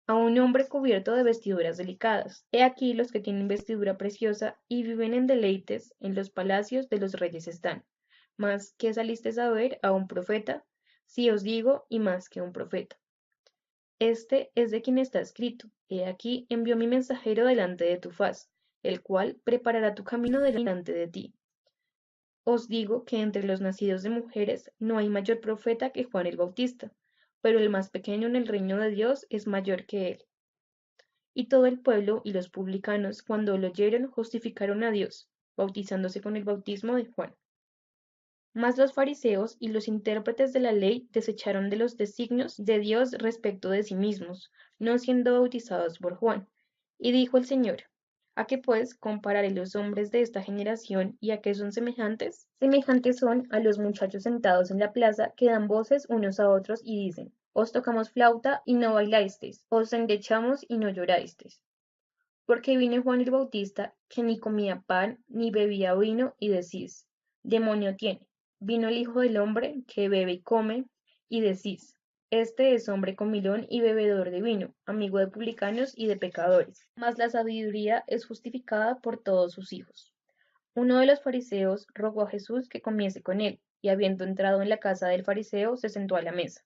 A un hombre cubierto de vestiduras delicadas. He aquí los que tienen vestidura preciosa y viven en deleites, en los palacios de los reyes están. Mas qué salisteis a ver a un profeta, si os digo, y más que un profeta. Este es de quien está escrito, he aquí envió mi mensajero delante de tu faz, el cual preparará tu camino delante de ti. Os digo que entre los nacidos de mujeres no hay mayor profeta que Juan el Bautista, pero el más pequeño en el reino de Dios es mayor que él. Y todo el pueblo y los publicanos, cuando lo oyeron, justificaron a Dios, bautizándose con el bautismo de Juan. Mas los fariseos y los intérpretes de la ley desecharon de los designios de Dios respecto de sí mismos, no siendo bautizados por Juan. Y dijo el Señor, ¿a qué pues compararé los hombres de esta generación y a qué son semejantes? Semejantes son a los muchachos sentados en la plaza que dan voces unos a otros y dicen, os tocamos flauta y no bailasteis, os endechamos y no llorasteis. Porque vino Juan el Bautista, que ni comía pan ni bebía vino, y decís, demonio tiene. Vino el Hijo del Hombre, que bebe y come, y decís, este es hombre comilón y bebedor de vino, amigo de publicanos y de pecadores. Mas la sabiduría es justificada por todos sus hijos. Uno de los fariseos rogó a Jesús que comiese con él, y habiendo entrado en la casa del fariseo, se sentó a la mesa.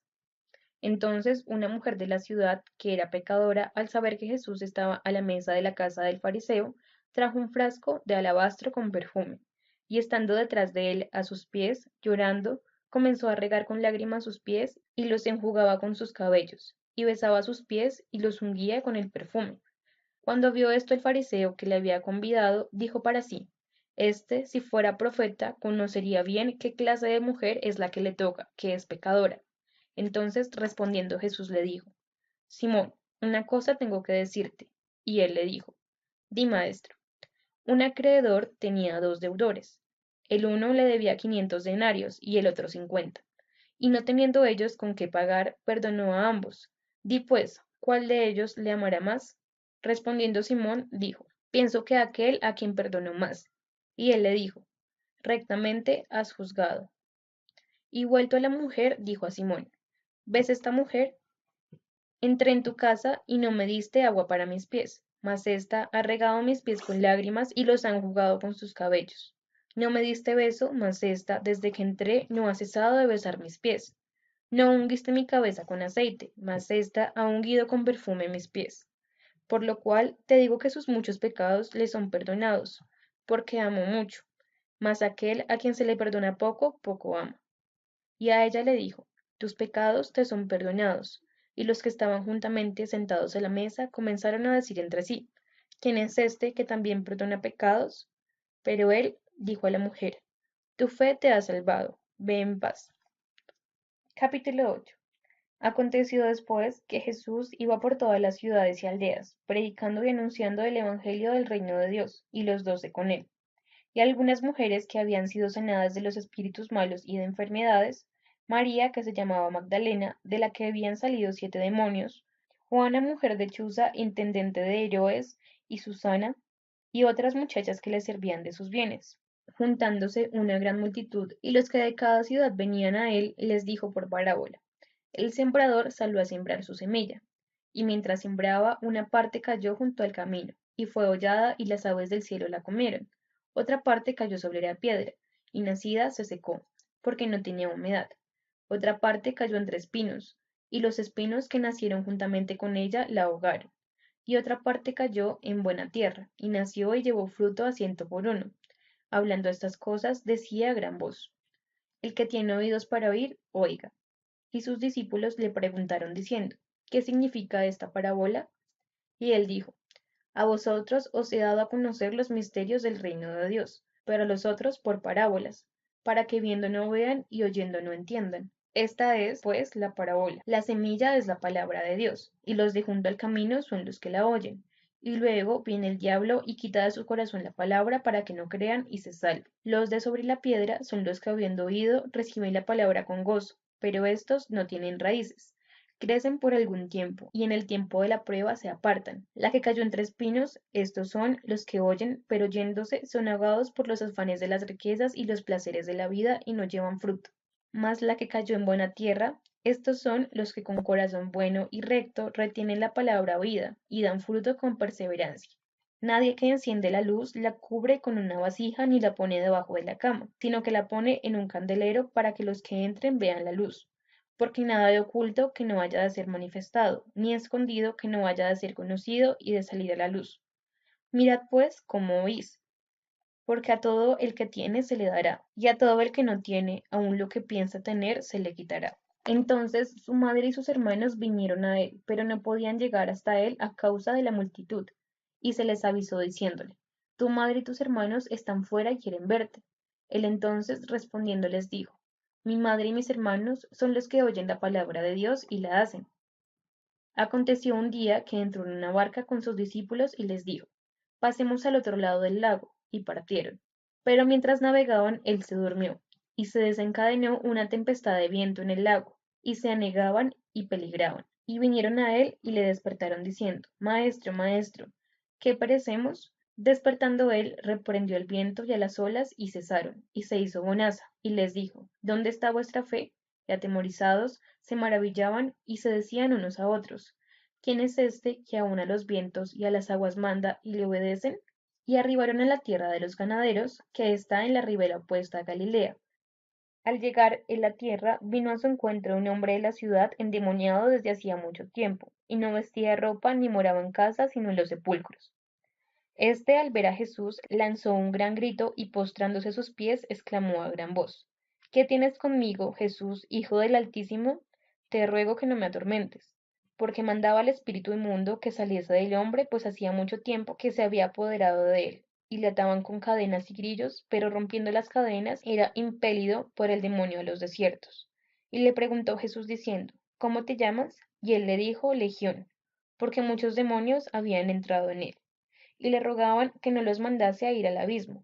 Entonces una mujer de la ciudad, que era pecadora, al saber que Jesús estaba a la mesa de la casa del fariseo, trajo un frasco de alabastro con perfume, y estando detrás de él a sus pies, llorando, comenzó a regar con lágrimas sus pies, y los enjugaba con sus cabellos, y besaba sus pies, y los ungía con el perfume. Cuando vio esto el fariseo que le había convidado, dijo para sí, este, si fuera profeta, conocería bien qué clase de mujer es la que le toca, que es pecadora. Entonces respondiendo Jesús le dijo, Simón, una cosa tengo que decirte. Y él le dijo, di maestro. Un acreedor tenía dos deudores. El uno le debía 500 denarios y el otro 50. Y no teniendo ellos con qué pagar, perdonó a ambos. Di pues, ¿cuál de ellos le amará más? Respondiendo Simón, dijo, pienso que aquel a quien perdonó más. Y él le dijo, rectamente has juzgado. Y vuelto a la mujer, dijo a Simón, ¿ves esta mujer? Entré en tu casa y no me diste agua para mis pies, mas ésta ha regado mis pies con lágrimas y los ha enjugado con sus cabellos. No me diste beso, mas ésta, desde que entré, no ha cesado de besar mis pies. No ungiste mi cabeza con aceite, mas ésta ha ungido con perfume mis pies. Por lo cual te digo que sus muchos pecados le son perdonados, porque amo mucho. Mas aquel a quien se le perdona poco, poco ama. Y a ella le dijo, tus pecados te son perdonados. Y los que estaban juntamente sentados a la mesa comenzaron a decir entre sí, ¿quién es este que también perdona pecados? Pero él dijo a la mujer, tu fe te ha salvado, ve en paz. Capítulo 8. Aconteció después que Jesús iba por todas las ciudades y aldeas, predicando y anunciando el Evangelio del reino de Dios, y los 12 con él. Y algunas mujeres que habían sido sanadas de los espíritus malos y de enfermedades, María, que se llamaba Magdalena, de la que habían salido 7 demonios, Juana, mujer de Chuza, intendente de Herodes, y Susana, y otras muchachas que le servían de sus bienes. Juntándose una gran multitud, y los que de cada ciudad venían a él, les dijo por parábola: El sembrador salió a sembrar su semilla, y mientras sembraba, una parte cayó junto al camino, y fue hollada, y las aves del cielo la comieron. Otra parte cayó sobre la piedra, y nacida se secó, porque no tenía humedad. Otra parte cayó entre espinos, y los espinos que nacieron juntamente con ella la ahogaron. Y otra parte cayó en buena tierra, y nació y llevó fruto a 100 por 1. Hablando estas cosas, decía a gran voz: El que tiene oídos para oír, oiga. Y sus discípulos le preguntaron diciendo: ¿Qué significa esta parábola? Y él dijo: A vosotros os he dado a conocer los misterios del reino de Dios, pero a los otros por parábolas, para que viendo no vean y oyendo no entiendan. Esta es, pues, la parábola. La semilla es la palabra de Dios, y los de junto al camino son los que la oyen. Y luego viene el diablo y quita de su corazón la palabra para que no crean y se salven. Los de sobre la piedra son los que habiendo oído reciben la palabra con gozo, pero estos no tienen raíces. Crecen por algún tiempo, y en el tiempo de la prueba se apartan. La que cayó entre espinos, estos son los que oyen, pero yéndose son ahogados por los afanes de las riquezas y los placeres de la vida, y no llevan fruto. Mas la que cayó en buena tierra, estos son los que con corazón bueno y recto retienen la palabra oída, y dan fruto con perseverancia. Nadie que enciende la luz la cubre con una vasija ni la pone debajo de la cama, sino que la pone en un candelero para que los que entren vean la luz. Porque nada de oculto que no haya de ser manifestado, ni escondido que no haya de ser conocido y de salir a la luz. Mirad pues cómo oís, porque a todo el que tiene se le dará, y a todo el que no tiene, aun lo que piensa tener, se le quitará. Entonces su madre y sus hermanos vinieron a él, pero no podían llegar hasta él a causa de la multitud, y se les avisó diciéndole: Tu madre y tus hermanos están fuera y quieren verte. Él entonces respondiendo les dijo: Mi madre y mis hermanos son los que oyen la palabra de Dios y la hacen. Aconteció un día que entró en una barca con sus discípulos y les dijo: Pasemos al otro lado del lago, y partieron. Pero mientras navegaban, él se durmió, y se desencadenó una tempestad de viento en el lago, y se anegaban y peligraban. Y vinieron a él y le despertaron diciendo: Maestro, maestro, ¿qué perecemos? Despertando él, reprendió el viento y a las olas, y cesaron, y se hizo bonanza, y les dijo: ¿Dónde está vuestra fe? Y atemorizados, se maravillaban y se decían unos a otros: ¿Quién es este que aun a los vientos y a las aguas manda y le obedecen? Y arribaron a la tierra de los ganaderos, que está en la ribera opuesta a Galilea. Al llegar en la tierra, vino a su encuentro un hombre de la ciudad endemoniado desde hacía mucho tiempo, y no vestía ropa ni moraba en casa, sino en los sepulcros. Este, al ver a Jesús, lanzó un gran grito y postrándose a sus pies, exclamó a gran voz: ¿Qué tienes conmigo, Jesús, Hijo del Altísimo? Te ruego que no me atormentes. Porque mandaba al espíritu inmundo que saliese del hombre, pues hacía mucho tiempo que se había apoderado de él, y le ataban con cadenas y grillos, pero rompiendo las cadenas era impelido por el demonio a los desiertos. Y le preguntó Jesús diciendo: ¿Cómo te llamas? Y él le dijo: Legión, porque muchos demonios habían entrado en él, y le rogaban que no los mandase a ir al abismo.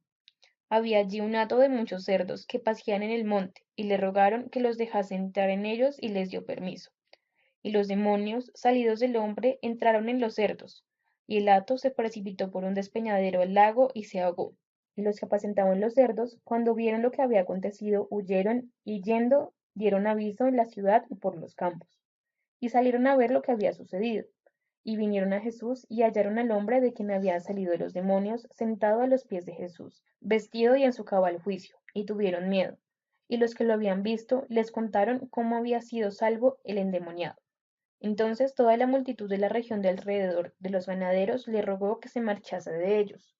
Había allí un hato de muchos cerdos que pasían en el monte, y le rogaron que los dejase entrar en ellos, y les dio permiso. Y los demonios, salidos del hombre, entraron en los cerdos, y el hato se precipitó por un despeñadero al lago y se ahogó. Y los que apacentaban los cerdos, cuando vieron lo que había acontecido, huyeron, y yendo, dieron aviso en la ciudad y por los campos. Y salieron a ver lo que había sucedido. Y vinieron a Jesús y hallaron al hombre de quien habían salido los demonios, sentado a los pies de Jesús, vestido y en su cabal juicio, y tuvieron miedo. Y los que lo habían visto les contaron cómo había sido salvo el endemoniado. Entonces toda la multitud de la región de alrededor de los ganaderos le rogó que se marchase de ellos,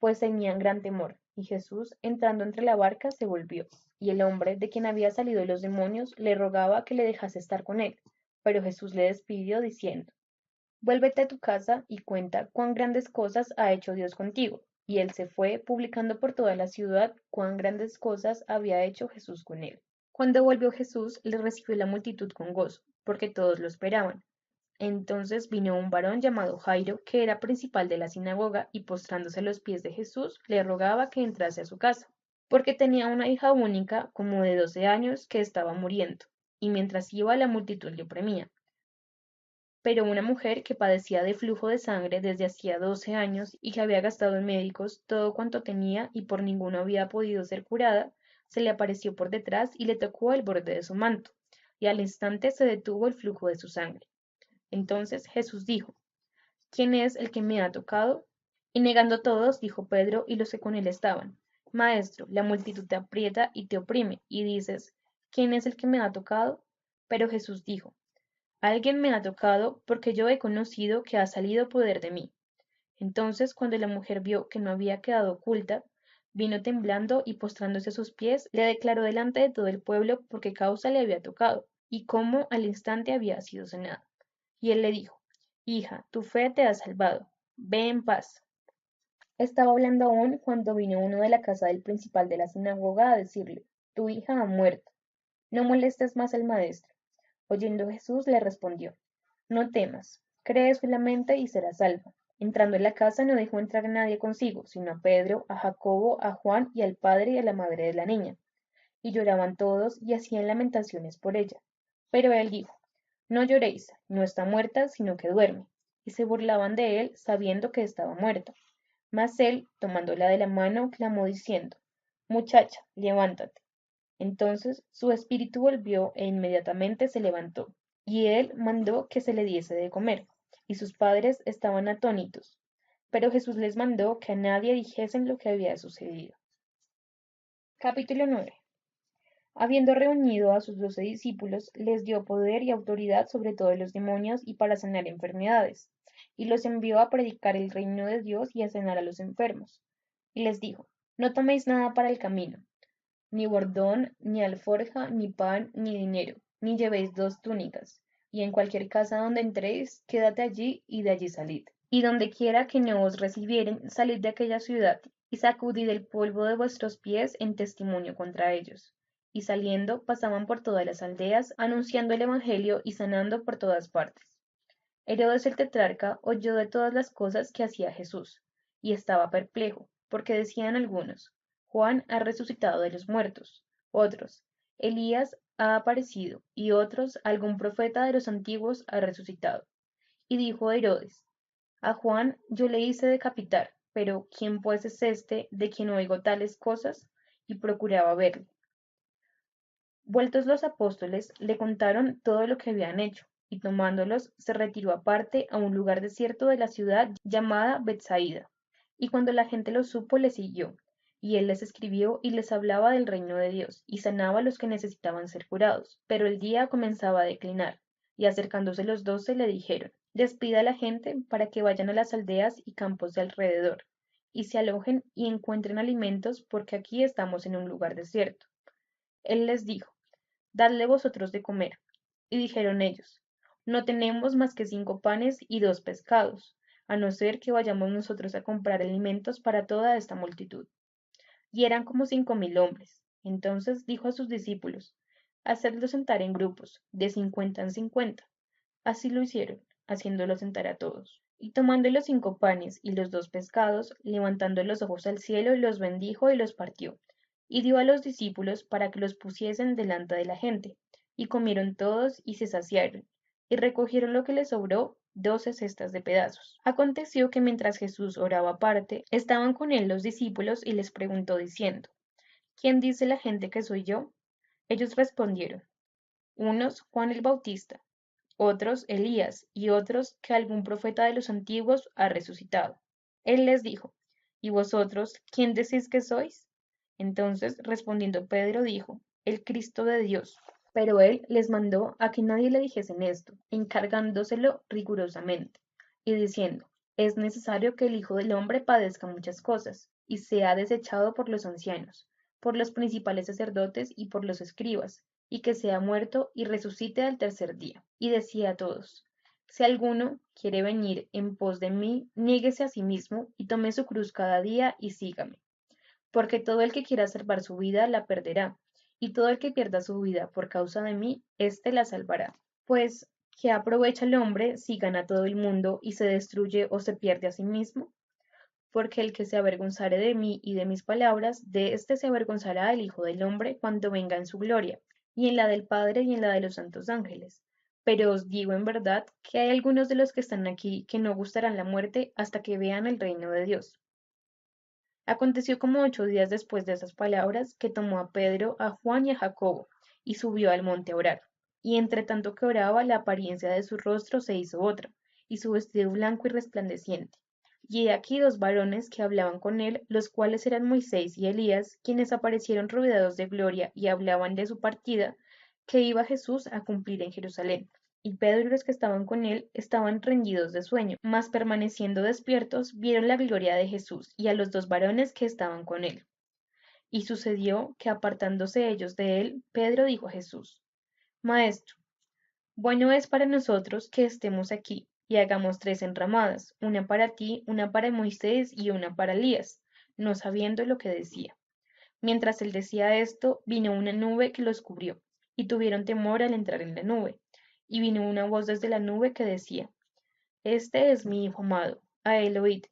pues tenían gran temor. Y Jesús, entrando entre la barca, se volvió, y el hombre de quien había salido los demonios le rogaba que le dejase estar con él. Pero Jesús le despidió diciendo: Vuélvete a tu casa y cuenta cuán grandes cosas ha hecho Dios contigo. Y él se fue, publicando por toda la ciudad cuán grandes cosas había hecho Jesús con él. Cuando volvió Jesús, le recibió la multitud con gozo, porque todos lo esperaban. Entonces vino un varón llamado Jairo, que era principal de la sinagoga, y postrándose a los pies de Jesús, le rogaba que entrase a su casa, porque tenía una hija única, como de 12 años, que estaba muriendo, y mientras iba la multitud le oprimía. Pero una mujer que padecía de flujo de sangre desde hacía 12 años y que había gastado en médicos todo cuanto tenía y por ninguno había podido ser curada, se le apareció por detrás y le tocó el borde de su manto, y al instante se detuvo el flujo de su sangre. Entonces Jesús dijo: ¿Quién es el que me ha tocado? Y negando todos, dijo Pedro y los que con él estaban: Maestro, la multitud te aprieta y te oprime, y dices: ¿Quién es el que me ha tocado? Pero Jesús dijo: Alguien me ha tocado, porque yo he conocido que ha salido poder de mí. Entonces, cuando la mujer vio que no había quedado oculta, vino temblando y postrándose a sus pies, le declaró delante de todo el pueblo por qué causa le había tocado, y cómo al instante había sido sanada. Y él le dijo: Hija, tu fe te ha salvado. Ve en paz. Estaba hablando aún cuando vino uno de la casa del principal de la sinagoga a decirle: Tu hija ha muerto. No molestes más al maestro. Oyendo Jesús le respondió: No temas, cree solamente y serás salva. Entrando en la casa no dejó entrar a nadie consigo, sino a Pedro, a Jacobo, a Juan y al padre y a la madre de la niña. Y lloraban todos y hacían lamentaciones por ella. Pero él dijo: No lloréis, no está muerta, sino que duerme. Y se burlaban de él, sabiendo que estaba muerta. Mas él, tomándola de la mano, clamó diciendo: Muchacha, levántate. Entonces su espíritu volvió e inmediatamente se levantó, y él mandó que se le diese de comer, y sus padres estaban atónitos. Pero Jesús les mandó que a nadie dijesen lo que había sucedido. Capítulo 9. Habiendo reunido a sus 12 discípulos, les dio poder y autoridad sobre todos los demonios y para sanar enfermedades, y los envió a predicar el reino de Dios y a sanar a los enfermos. Y les dijo: No toméis nada para el camino, ni bordón, ni alforja, ni pan, ni dinero, ni llevéis 2 túnicas, y en cualquier casa donde entréis, quédate allí y de allí salid. Y donde quiera que no os recibieren, salid de aquella ciudad, y sacudid el polvo de vuestros pies en testimonio contra ellos. Y saliendo, pasaban por todas las aldeas, anunciando el evangelio y sanando por todas partes. Herodes el tetrarca oyó de todas las cosas que hacía Jesús, y estaba perplejo, porque decían algunos: Juan ha resucitado de los muertos; otros: Elías ha aparecido; y otros: algún profeta de los antiguos ha resucitado. Y dijo Herodes: A Juan yo le hice decapitar, pero ¿quién pues es este de quien oigo tales cosas? Y procuraba verle. Vueltos los apóstoles, le contaron todo lo que habían hecho, y tomándolos, se retiró aparte a un lugar desierto de la ciudad llamada Betsaida. Y cuando la gente lo supo, le siguió. Y él les escribió y les hablaba del reino de Dios, y sanaba a los que necesitaban ser curados. Pero el día comenzaba a declinar, y acercándose los 12 le dijeron: Despida a la gente para que vayan a las aldeas y campos de alrededor, y se alojen y encuentren alimentos, porque aquí estamos en un lugar desierto. Él les dijo: Dadle vosotros de comer. Y dijeron ellos: No tenemos más que 5 panes y 2 pescados, a no ser que vayamos nosotros a comprar alimentos para toda esta multitud. Y eran como 5.000 hombres. Entonces dijo a sus discípulos: Hacedlos sentar en grupos, de 50 en 50. Así lo hicieron, haciéndolos sentar a todos. Y tomando los 5 panes y los 2 pescados, levantando los ojos al cielo, los bendijo y los partió, y dio a los discípulos para que los pusiesen delante de la gente. Y comieron todos y se saciaron, y recogieron lo que les sobró, 12 cestas de pedazos. Aconteció que mientras Jesús oraba aparte, estaban con él los discípulos y les preguntó diciendo: ¿Quién dice la gente que soy yo? Ellos respondieron: unos Juan el Bautista, otros Elías, y otros que algún profeta de los antiguos ha resucitado. Él les dijo: ¿Y vosotros quién decís que sois? Entonces, respondiendo Pedro, dijo: El Cristo de Dios. Pero él les mandó a que nadie le dijesen esto, encargándoselo rigurosamente, y diciendo: Es necesario que el Hijo del Hombre padezca muchas cosas, y sea desechado por los ancianos, por los principales sacerdotes y por los escribas, y que sea muerto y resucite al tercer día. Y decía a todos: Si alguno quiere venir en pos de mí, niéguese a sí mismo y tome su cruz cada día y sígame. Porque todo el que quiera salvar su vida la perderá, y todo el que pierda su vida por causa de mí, éste la salvará. Pues, ¿qué aprovecha el hombre si gana todo el mundo y se destruye o se pierde a sí mismo? Porque el que se avergonzare de mí y de mis palabras, de éste se avergonzará el Hijo del hombre cuando venga en su gloria, y en la del Padre y en la de los santos ángeles. Pero os digo en verdad que hay algunos de los que están aquí que no gustarán la muerte hasta que vean el reino de Dios. Aconteció como 8 días después de esas palabras que tomó a Pedro, a Juan y a Jacobo, y subió al monte a orar. Y entre tanto que oraba, la apariencia de su rostro se hizo otra, y su vestido blanco y resplandeciente. Y he aquí dos varones que hablaban con él, los cuales eran Moisés y Elías, quienes aparecieron rodeados de gloria y hablaban de su partida, que iba Jesús a cumplir en Jerusalén. Y Pedro y los que estaban con él estaban rendidos de sueño, mas permaneciendo despiertos vieron la gloria de Jesús y a los dos varones que estaban con él. Y sucedió que apartándose ellos de él, Pedro dijo a Jesús: Maestro, bueno es para nosotros que estemos aquí, y hagamos 3 enramadas, una para ti, una para Moisés y una para Elías, no sabiendo lo que decía. Mientras él decía esto, vino una nube que los cubrió, y tuvieron temor al entrar en la nube. Y vino una voz desde la nube que decía: Este es mi Hijo amado, a él oíd.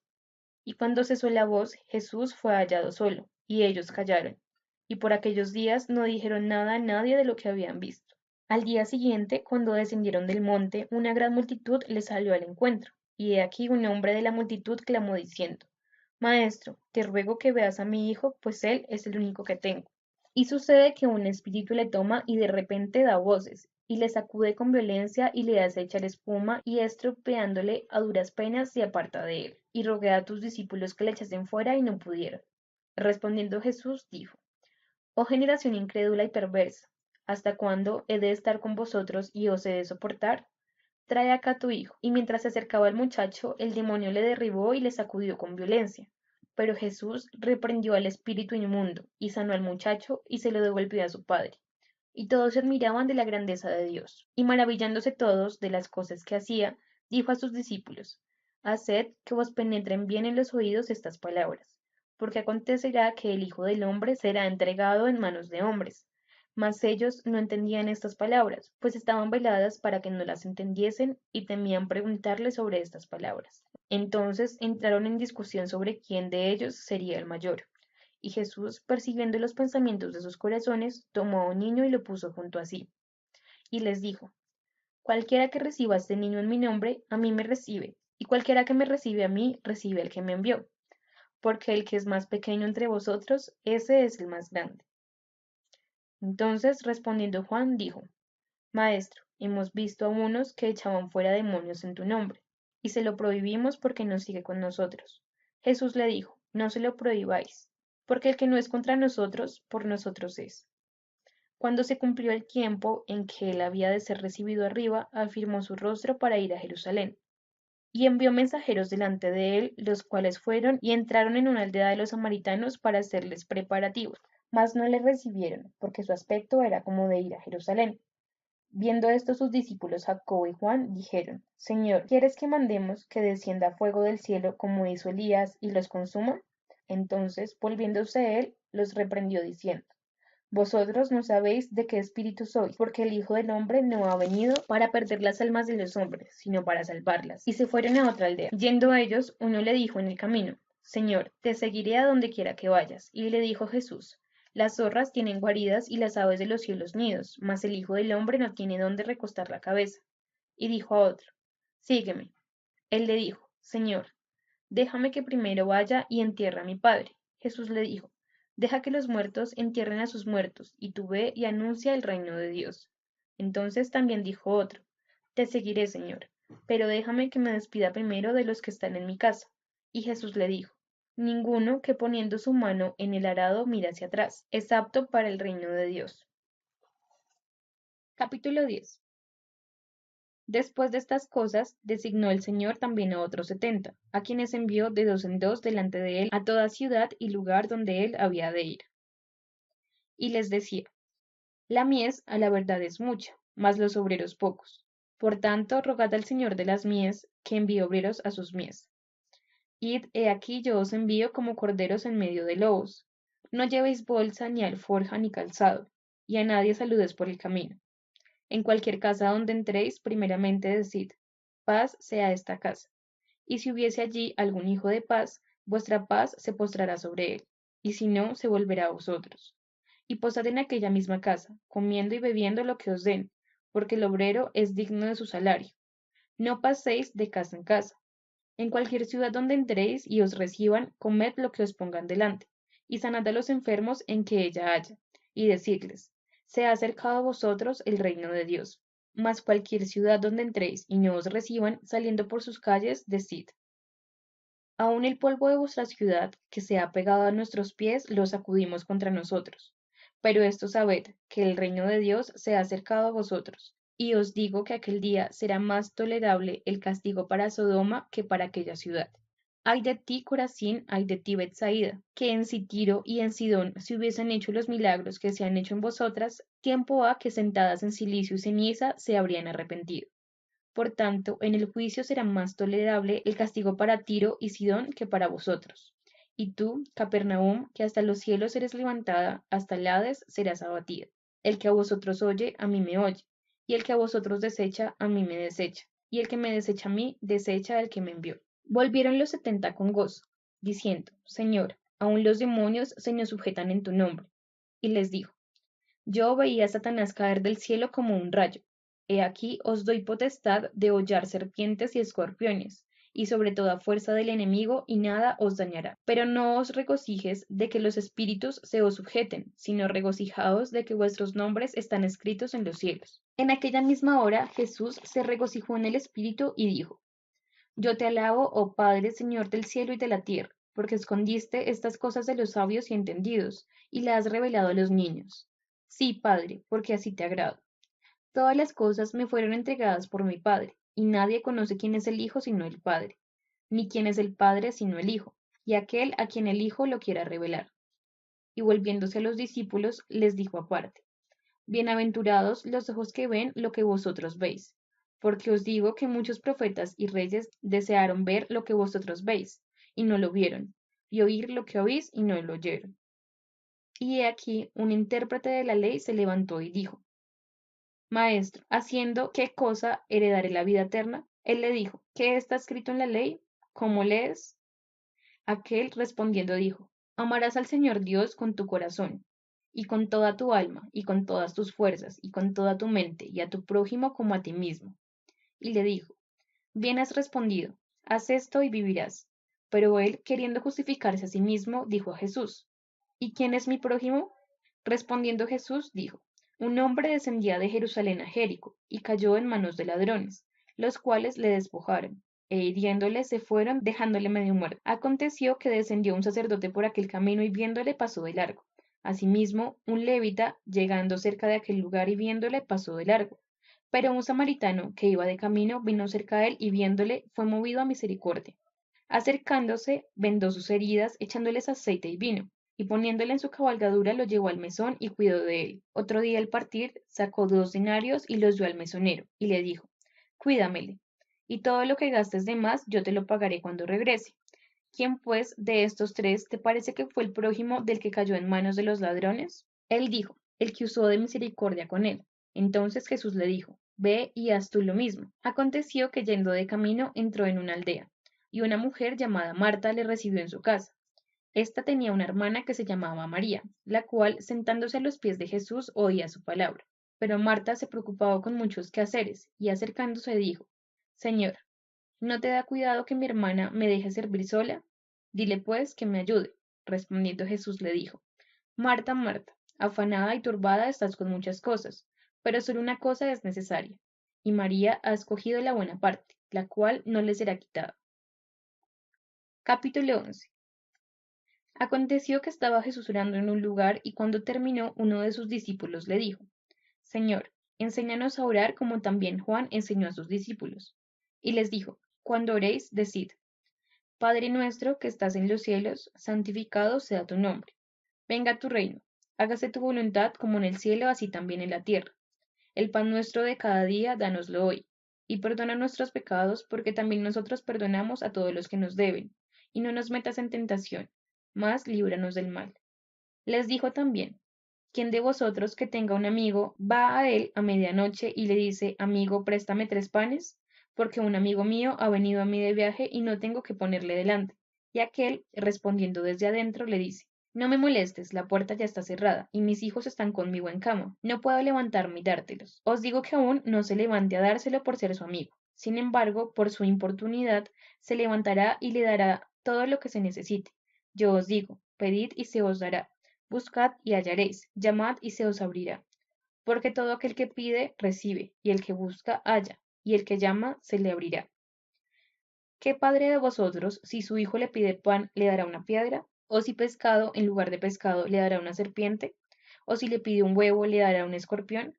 Y cuando cesó la voz, Jesús fue hallado solo, y ellos callaron. Y por aquellos días no dijeron nada a nadie de lo que habían visto. Al día siguiente, cuando descendieron del monte, una gran multitud les salió al encuentro. Y he aquí un hombre de la multitud clamó diciendo: Maestro, te ruego que veas a mi hijo, pues él es el único que tengo. Y sucede que un espíritu le toma y de repente da voces, y le sacude con violencia y le hace echar espuma, y estropeándole a duras penas se aparta de él. Y rogué a tus discípulos que le echasen fuera y no pudieron. Respondiendo Jesús dijo: Oh generación incrédula y perversa, ¿hasta cuándo he de estar con vosotros y os he de soportar? Trae acá tu hijo. Y mientras se acercaba el muchacho, el demonio le derribó y le sacudió con violencia. Pero Jesús reprendió al espíritu inmundo, y sanó al muchacho, y se lo devolvió a su padre. Y todos se admiraban de la grandeza de Dios. Y maravillándose todos de las cosas que hacía, dijo a sus discípulos: Haced que os penetren bien en los oídos estas palabras, porque acontecerá que el Hijo del hombre será entregado en manos de hombres. Mas ellos no entendían estas palabras, pues estaban veladas para que no las entendiesen, y temían preguntarle sobre estas palabras. Entonces entraron en discusión sobre quién de ellos sería el mayor. Y Jesús, percibiendo los pensamientos de sus corazones, tomó a un niño y lo puso junto a sí, y les dijo: Cualquiera que reciba a este niño en mi nombre, a mí me recibe, y cualquiera que me recibe a mí, recibe al que me envió. Porque el que es más pequeño entre vosotros, ese es el más grande. Entonces, respondiendo Juan, dijo: Maestro, hemos visto a unos que echaban fuera demonios en tu nombre, y se lo prohibimos porque no sigue con nosotros. Jesús le dijo: No se lo prohibáis, porque el que no es contra nosotros, por nosotros es. Cuando se cumplió el tiempo en que él había de ser recibido arriba, afirmó su rostro para ir a Jerusalén, y envió mensajeros delante de él, los cuales fueron y entraron en una aldea de los samaritanos para hacerles preparativos, mas no le recibieron, porque su aspecto era como de ir a Jerusalén. Viendo esto sus discípulos Jacobo y Juan dijeron: Señor, ¿quieres que mandemos que descienda fuego del cielo como hizo Elías y los consuma? Entonces, volviéndose él, los reprendió diciendo: Vosotros no sabéis de qué espíritu sois, porque el Hijo del hombre no ha venido para perder las almas de los hombres, sino para salvarlas. Y se fueron a otra aldea. Yendo ellos, uno le dijo en el camino: Señor, te seguiré a donde quiera que vayas. Y le dijo Jesús: Las zorras tienen guaridas y las aves de los cielos nidos, mas el Hijo del hombre no tiene dónde recostar la cabeza. Y dijo a otro: Sígueme. Él le dijo: Señor, déjame que primero vaya y entierre a mi padre. Jesús le dijo: Deja que los muertos entierren a sus muertos, y tú ve y anuncia el reino de Dios. Entonces también dijo otro: Te seguiré, Señor, pero déjame que me despida primero de los que están en mi casa. Y Jesús le dijo: Ninguno que poniendo su mano en el arado mira hacia atrás es apto para el reino de Dios. Capítulo 10. Después de estas cosas, designó el Señor también a otros 70, a quienes envió de dos en dos delante de él a toda ciudad y lugar donde él había de ir. Y les decía: La mies a la verdad es mucha, mas los obreros pocos. Por tanto, rogad al Señor de las mies que envíe obreros a sus mies. Id, he aquí yo os envío como corderos en medio de lobos. No llevéis bolsa, ni alforja, ni calzado, y a nadie saludes por el camino. En cualquier casa donde entréis, primeramente decid, paz sea esta casa. Y si hubiese allí algún hijo de paz, vuestra paz se postrará sobre él, y si no, se volverá a vosotros. Y posad en aquella misma casa, comiendo y bebiendo lo que os den, porque el obrero es digno de su salario. No paséis de casa en casa. En cualquier ciudad donde entréis y os reciban, comed lo que os pongan delante, y sanad a los enfermos en que ella haya, y decidles, se ha acercado a vosotros el reino de Dios. Mas cualquier ciudad donde entréis y no os reciban, saliendo por sus calles, decid, aun el polvo de vuestra ciudad, que se ha pegado a nuestros pies, lo sacudimos contra nosotros. Pero esto sabed, que el reino de Dios se ha acercado a vosotros. Y os digo que aquel día será más tolerable el castigo para Sodoma que para aquella ciudad. Ay de ti, Corazín, ay de ti, Betsaida, que en Tiro y en Sidón se hubiesen hecho los milagros que se han hecho en vosotras, tiempo ha que sentadas en cilicio y ceniza se habrían arrepentido. Por tanto, en el juicio será más tolerable el castigo para Tiro y Sidón que para vosotros. Y tú, Capernaum, que hasta los cielos eres levantada, hasta el Hades serás abatida. El que a vosotros oye, a mí me oye, y el que a vosotros desecha, a mí me desecha, y el que me desecha a mí, desecha al que me envió. Volvieron los 70 con gozo, diciendo, Señor, aun los demonios se nos sujetan en tu nombre. Y les dijo, yo veía a Satanás caer del cielo como un rayo. He aquí os doy potestad de hollar serpientes y escorpiones, y sobre toda fuerza del enemigo, y nada os dañará. Pero no os regocijes de que los espíritus se os sujeten, sino regocijaos de que vuestros nombres están escritos en los cielos. En aquella misma hora Jesús se regocijó en el espíritu y dijo, yo te alabo, oh Padre, Señor del cielo y de la tierra, porque escondiste estas cosas de los sabios y entendidos, y las has revelado a los niños. Sí, Padre, porque así te agrado. Todas las cosas me fueron entregadas por mi Padre, y nadie conoce quién es el Hijo sino el Padre, ni quién es el Padre sino el Hijo, y aquel a quien el Hijo lo quiera revelar. Y volviéndose a los discípulos, les dijo aparte, bienaventurados los ojos que ven lo que vosotros veis, porque os digo que muchos profetas y reyes desearon ver lo que vosotros veis, y no lo vieron, y oír lo que oís, y no lo oyeron. Y he aquí un intérprete de la ley se levantó y dijo, Maestro, ¿haciendo qué cosa heredaré la vida eterna? Él le dijo, ¿qué está escrito en la ley? ¿Cómo lees? Aquel respondiendo dijo, amarás al Señor Dios con tu corazón, y con toda tu alma, y con todas tus fuerzas, y con toda tu mente, y a tu prójimo como a ti mismo. Y le dijo, bien has respondido, haz esto y vivirás. Pero él, queriendo justificarse a sí mismo, dijo a Jesús, ¿y quién es mi prójimo? Respondiendo Jesús, dijo, un hombre descendía de Jerusalén a Jericó, y cayó en manos de ladrones, los cuales le despojaron, e hiriéndole se fueron, dejándole medio muerto. Aconteció que descendió un sacerdote por aquel camino y viéndole pasó de largo. Asimismo, un levita, llegando cerca de aquel lugar y viéndole, pasó de largo. Pero un samaritano que iba de camino vino cerca de él y viéndole fue movido a misericordia. Acercándose, vendó sus heridas, echándoles aceite y vino, y poniéndole en su cabalgadura lo llevó al mesón y cuidó de él. Otro día al partir sacó 2 denarios y los dio al mesonero, y le dijo, cuídamele, y todo lo que gastes de más yo te lo pagaré cuando regrese. ¿Quién pues de estos tres te parece que fue el prójimo del que cayó en manos de los ladrones? Él dijo, el que usó de misericordia con él. Entonces Jesús le dijo, ve y haz tú lo mismo. Aconteció que yendo de camino entró en una aldea, y una mujer llamada Marta le recibió en su casa. Esta tenía una hermana que se llamaba María, la cual, sentándose a los pies de Jesús, oía su palabra. Pero Marta se preocupaba con muchos quehaceres, y acercándose dijo, Señor, ¿no te da cuidado que mi hermana me deje servir sola? Dile pues que me ayude. Respondiendo Jesús le dijo, Marta, Marta, afanada y turbada estás con muchas cosas, pero solo una cosa es necesaria. Y María ha escogido la buena parte, la cual no le será quitada. Capítulo 11. Aconteció que estaba Jesús orando en un lugar y cuando terminó uno de sus discípulos le dijo, Señor, enséñanos a orar como también Juan enseñó a sus discípulos. Y les dijo, cuando oréis, decid, Padre nuestro que estás en los cielos, santificado sea tu nombre. Venga tu reino. Hágase tu voluntad como en el cielo, así también en la tierra. El pan nuestro de cada día, dánoslo hoy. Y perdona nuestros pecados, porque también nosotros perdonamos a todos los que nos deben. Y no nos metas en tentación, mas líbranos del mal. Les dijo también, ¿Quién de vosotros que tenga un amigo va a él a medianoche y le dice, amigo, préstame 3 panes? Porque un amigo mío ha venido a mí de viaje y no tengo que ponerle delante. Y aquel, respondiendo desde adentro, le dice, no me molestes, la puerta ya está cerrada, y mis hijos están conmigo en cama. No puedo levantarme y dártelos. Os digo que aún no se levante a dárselo por ser su amigo. Sin embargo, por su importunidad, se levantará y le dará todo lo que se necesite. Yo os digo, pedid y se os dará. Buscad y hallaréis, llamad y se os abrirá. Porque todo aquel que pide, recibe, y el que busca, halla, y el que llama, se le abrirá. ¿Qué padre de vosotros, si su hijo le pide pan, le dará una piedra? ¿O si pescado, en lugar de pescado, le dará una serpiente? ¿O si le pide un huevo, le dará un escorpión?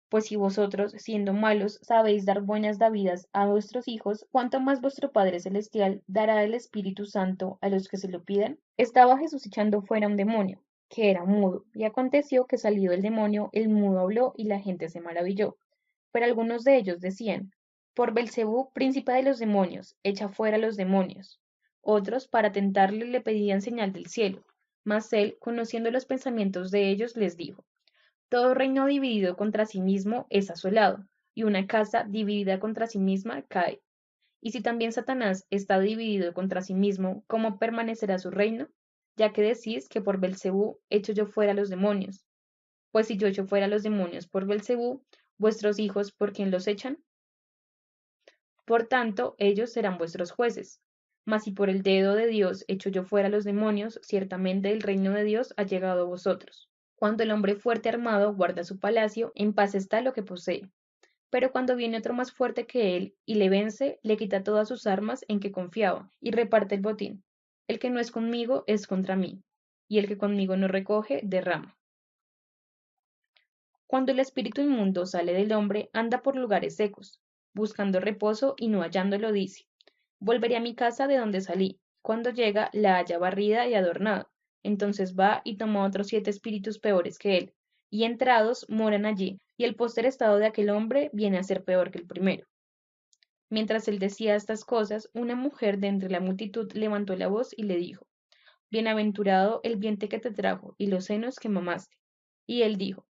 Pues si vosotros, siendo malos, sabéis dar buenas davidas a vuestros hijos, ¿cuánto más vuestro Padre Celestial dará el Espíritu Santo a los que se lo pidan? Estaba Jesús echando fuera un demonio, que era mudo, y aconteció que salido el demonio, el mudo habló, y la gente se maravilló. Pero algunos de ellos decían, por Belcebú, príncipe de los demonios, echa fuera los demonios. Otros, para tentarle, le pedían señal del cielo. Mas él, conociendo los pensamientos de ellos, les dijo, todo reino dividido contra sí mismo es asolado, y una casa dividida contra sí misma cae. Y si también Satanás está dividido contra sí mismo, ¿cómo permanecerá su reino? Ya que decís que por Belcebú echo yo fuera los demonios. Pues si yo echo fuera los demonios por Belcebú, vuestros hijos, ¿por quién los echan? Por tanto, ellos serán vuestros jueces. Mas si por el dedo de Dios echo yo fuera los demonios, ciertamente el reino de Dios ha llegado a vosotros. Cuando el hombre fuerte armado guarda su palacio, en paz está lo que posee. Pero cuando viene otro más fuerte que él y le vence, le quita todas sus armas en que confiaba y reparte el botín. El que no es conmigo es contra mí, y el que conmigo no recoge, derrama. Cuando el espíritu inmundo sale del hombre, anda por lugares secos, buscando reposo y no hallándolo dice, volveré a mi casa de donde salí. Cuando llega, la halla barrida y adornada. Entonces va y toma otros 7 espíritus peores que él, y entrados moran allí, y el póster estado de aquel hombre viene a ser peor que el primero. Mientras él decía estas cosas, una mujer de entre la multitud levantó la voz y le dijo, bienaventurado el vientre que te trajo y los senos que mamaste. Y él dijo,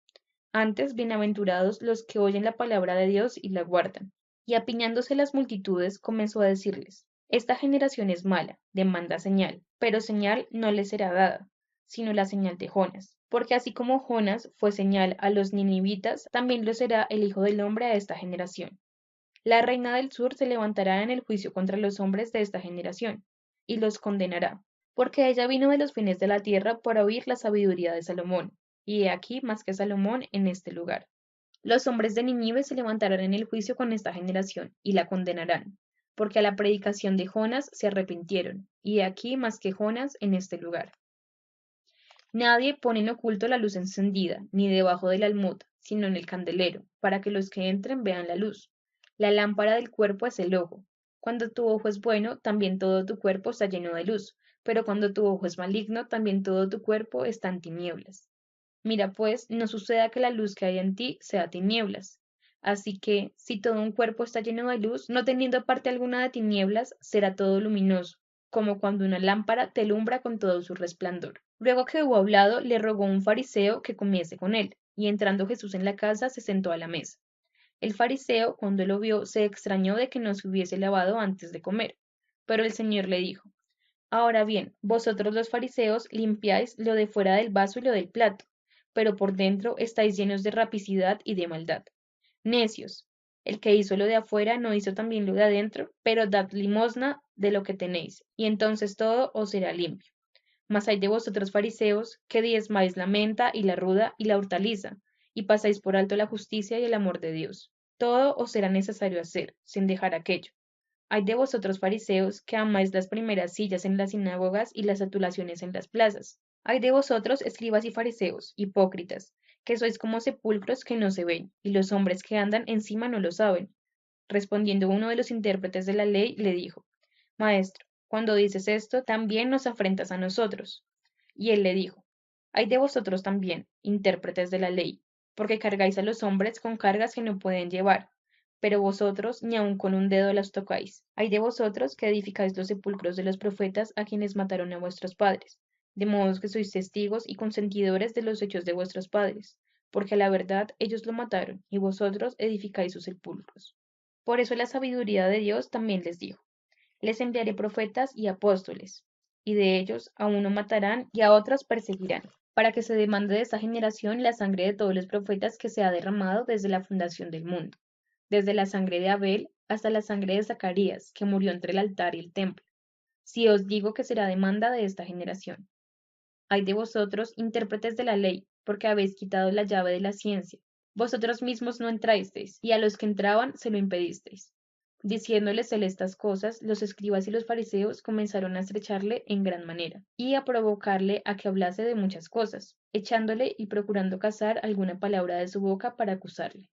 antes, bienaventurados los que oyen la palabra de Dios y la guardan. Y apiñándose las multitudes, comenzó a decirles, esta generación es mala, demanda señal, pero señal no le será dada, sino la señal de Jonas. Porque así como Jonas fue señal a los ninivitas, también lo será el Hijo del Hombre a esta generación. La reina del sur se levantará en el juicio contra los hombres de esta generación, y los condenará, porque ella vino de los fines de la tierra para oír la sabiduría de Salomón, y he aquí más que Salomón en este lugar. Los hombres de Nínive se levantarán en el juicio con esta generación, y la condenarán, porque a la predicación de Jonas se arrepintieron, y he aquí más que Jonas en este lugar. Nadie pone en oculto la luz encendida, ni debajo del almud, sino en el candelero, para que los que entren vean la luz. La lámpara del cuerpo es el ojo. Cuando tu ojo es bueno, también todo tu cuerpo está lleno de luz, pero cuando tu ojo es maligno, también todo tu cuerpo está en tinieblas. Mira, pues, no suceda que la luz que hay en ti sea tinieblas. Así que, si todo un cuerpo está lleno de luz, no teniendo parte alguna de tinieblas, será todo luminoso, como cuando una lámpara te alumbra con todo su resplandor. Luego que hubo hablado, le rogó un fariseo que comiese con él, y entrando Jesús en la casa, se sentó a la mesa. El fariseo, cuando lo vio, se extrañó de que no se hubiese lavado antes de comer. Pero el Señor le dijo, ahora bien, vosotros los fariseos limpiáis lo de fuera del vaso y lo del plato, pero por dentro estáis llenos de rapicidad y de maldad. Necios, el que hizo lo de afuera no hizo también lo de adentro, pero dad limosna de lo que tenéis, y entonces todo os será limpio. Mas hay de vosotros fariseos, que diezmáis la menta y la ruda y la hortaliza, y pasáis por alto la justicia y el amor de Dios. Todo os será necesario hacer, sin dejar aquello. Hay de vosotros fariseos, que amáis las primeras sillas en las sinagogas y las saturaciones en las plazas. Hay de vosotros, escribas y fariseos, hipócritas, que sois como sepulcros que no se ven, y los hombres que andan encima no lo saben. Respondiendo uno de los intérpretes de la ley, le dijo, Maestro, cuando dices esto, también nos afrentas a nosotros. Y él le dijo, hay de vosotros también, intérpretes de la ley, porque cargáis a los hombres con cargas que no pueden llevar, pero vosotros ni aun con un dedo las tocáis. Hay de vosotros que edificáis los sepulcros de los profetas a quienes mataron a vuestros padres. de modo que sois testigos y consentidores de los hechos de vuestros padres, porque a la verdad ellos lo mataron, y vosotros edificáis sus sepulcros. Por eso la sabiduría de Dios también les dijo, les enviaré profetas y apóstoles, y de ellos a uno matarán y a otros perseguirán, para que se demande de esta generación la sangre de todos los profetas que se ha derramado desde la fundación del mundo, desde la sangre de Abel hasta la sangre de Zacarías, que murió entre el altar y el templo. Si os digo que será demanda de esta generación. Ay de vosotros, intérpretes de la ley, porque habéis quitado la llave de la ciencia. Vosotros mismos no entrasteis, y a los que entraban se lo impedisteis. Diciéndoles él estas cosas, los escribas y los fariseos comenzaron a estrecharle en gran manera, y a provocarle a que hablase de muchas cosas, echándole y procurando cazar alguna palabra de su boca para acusarle.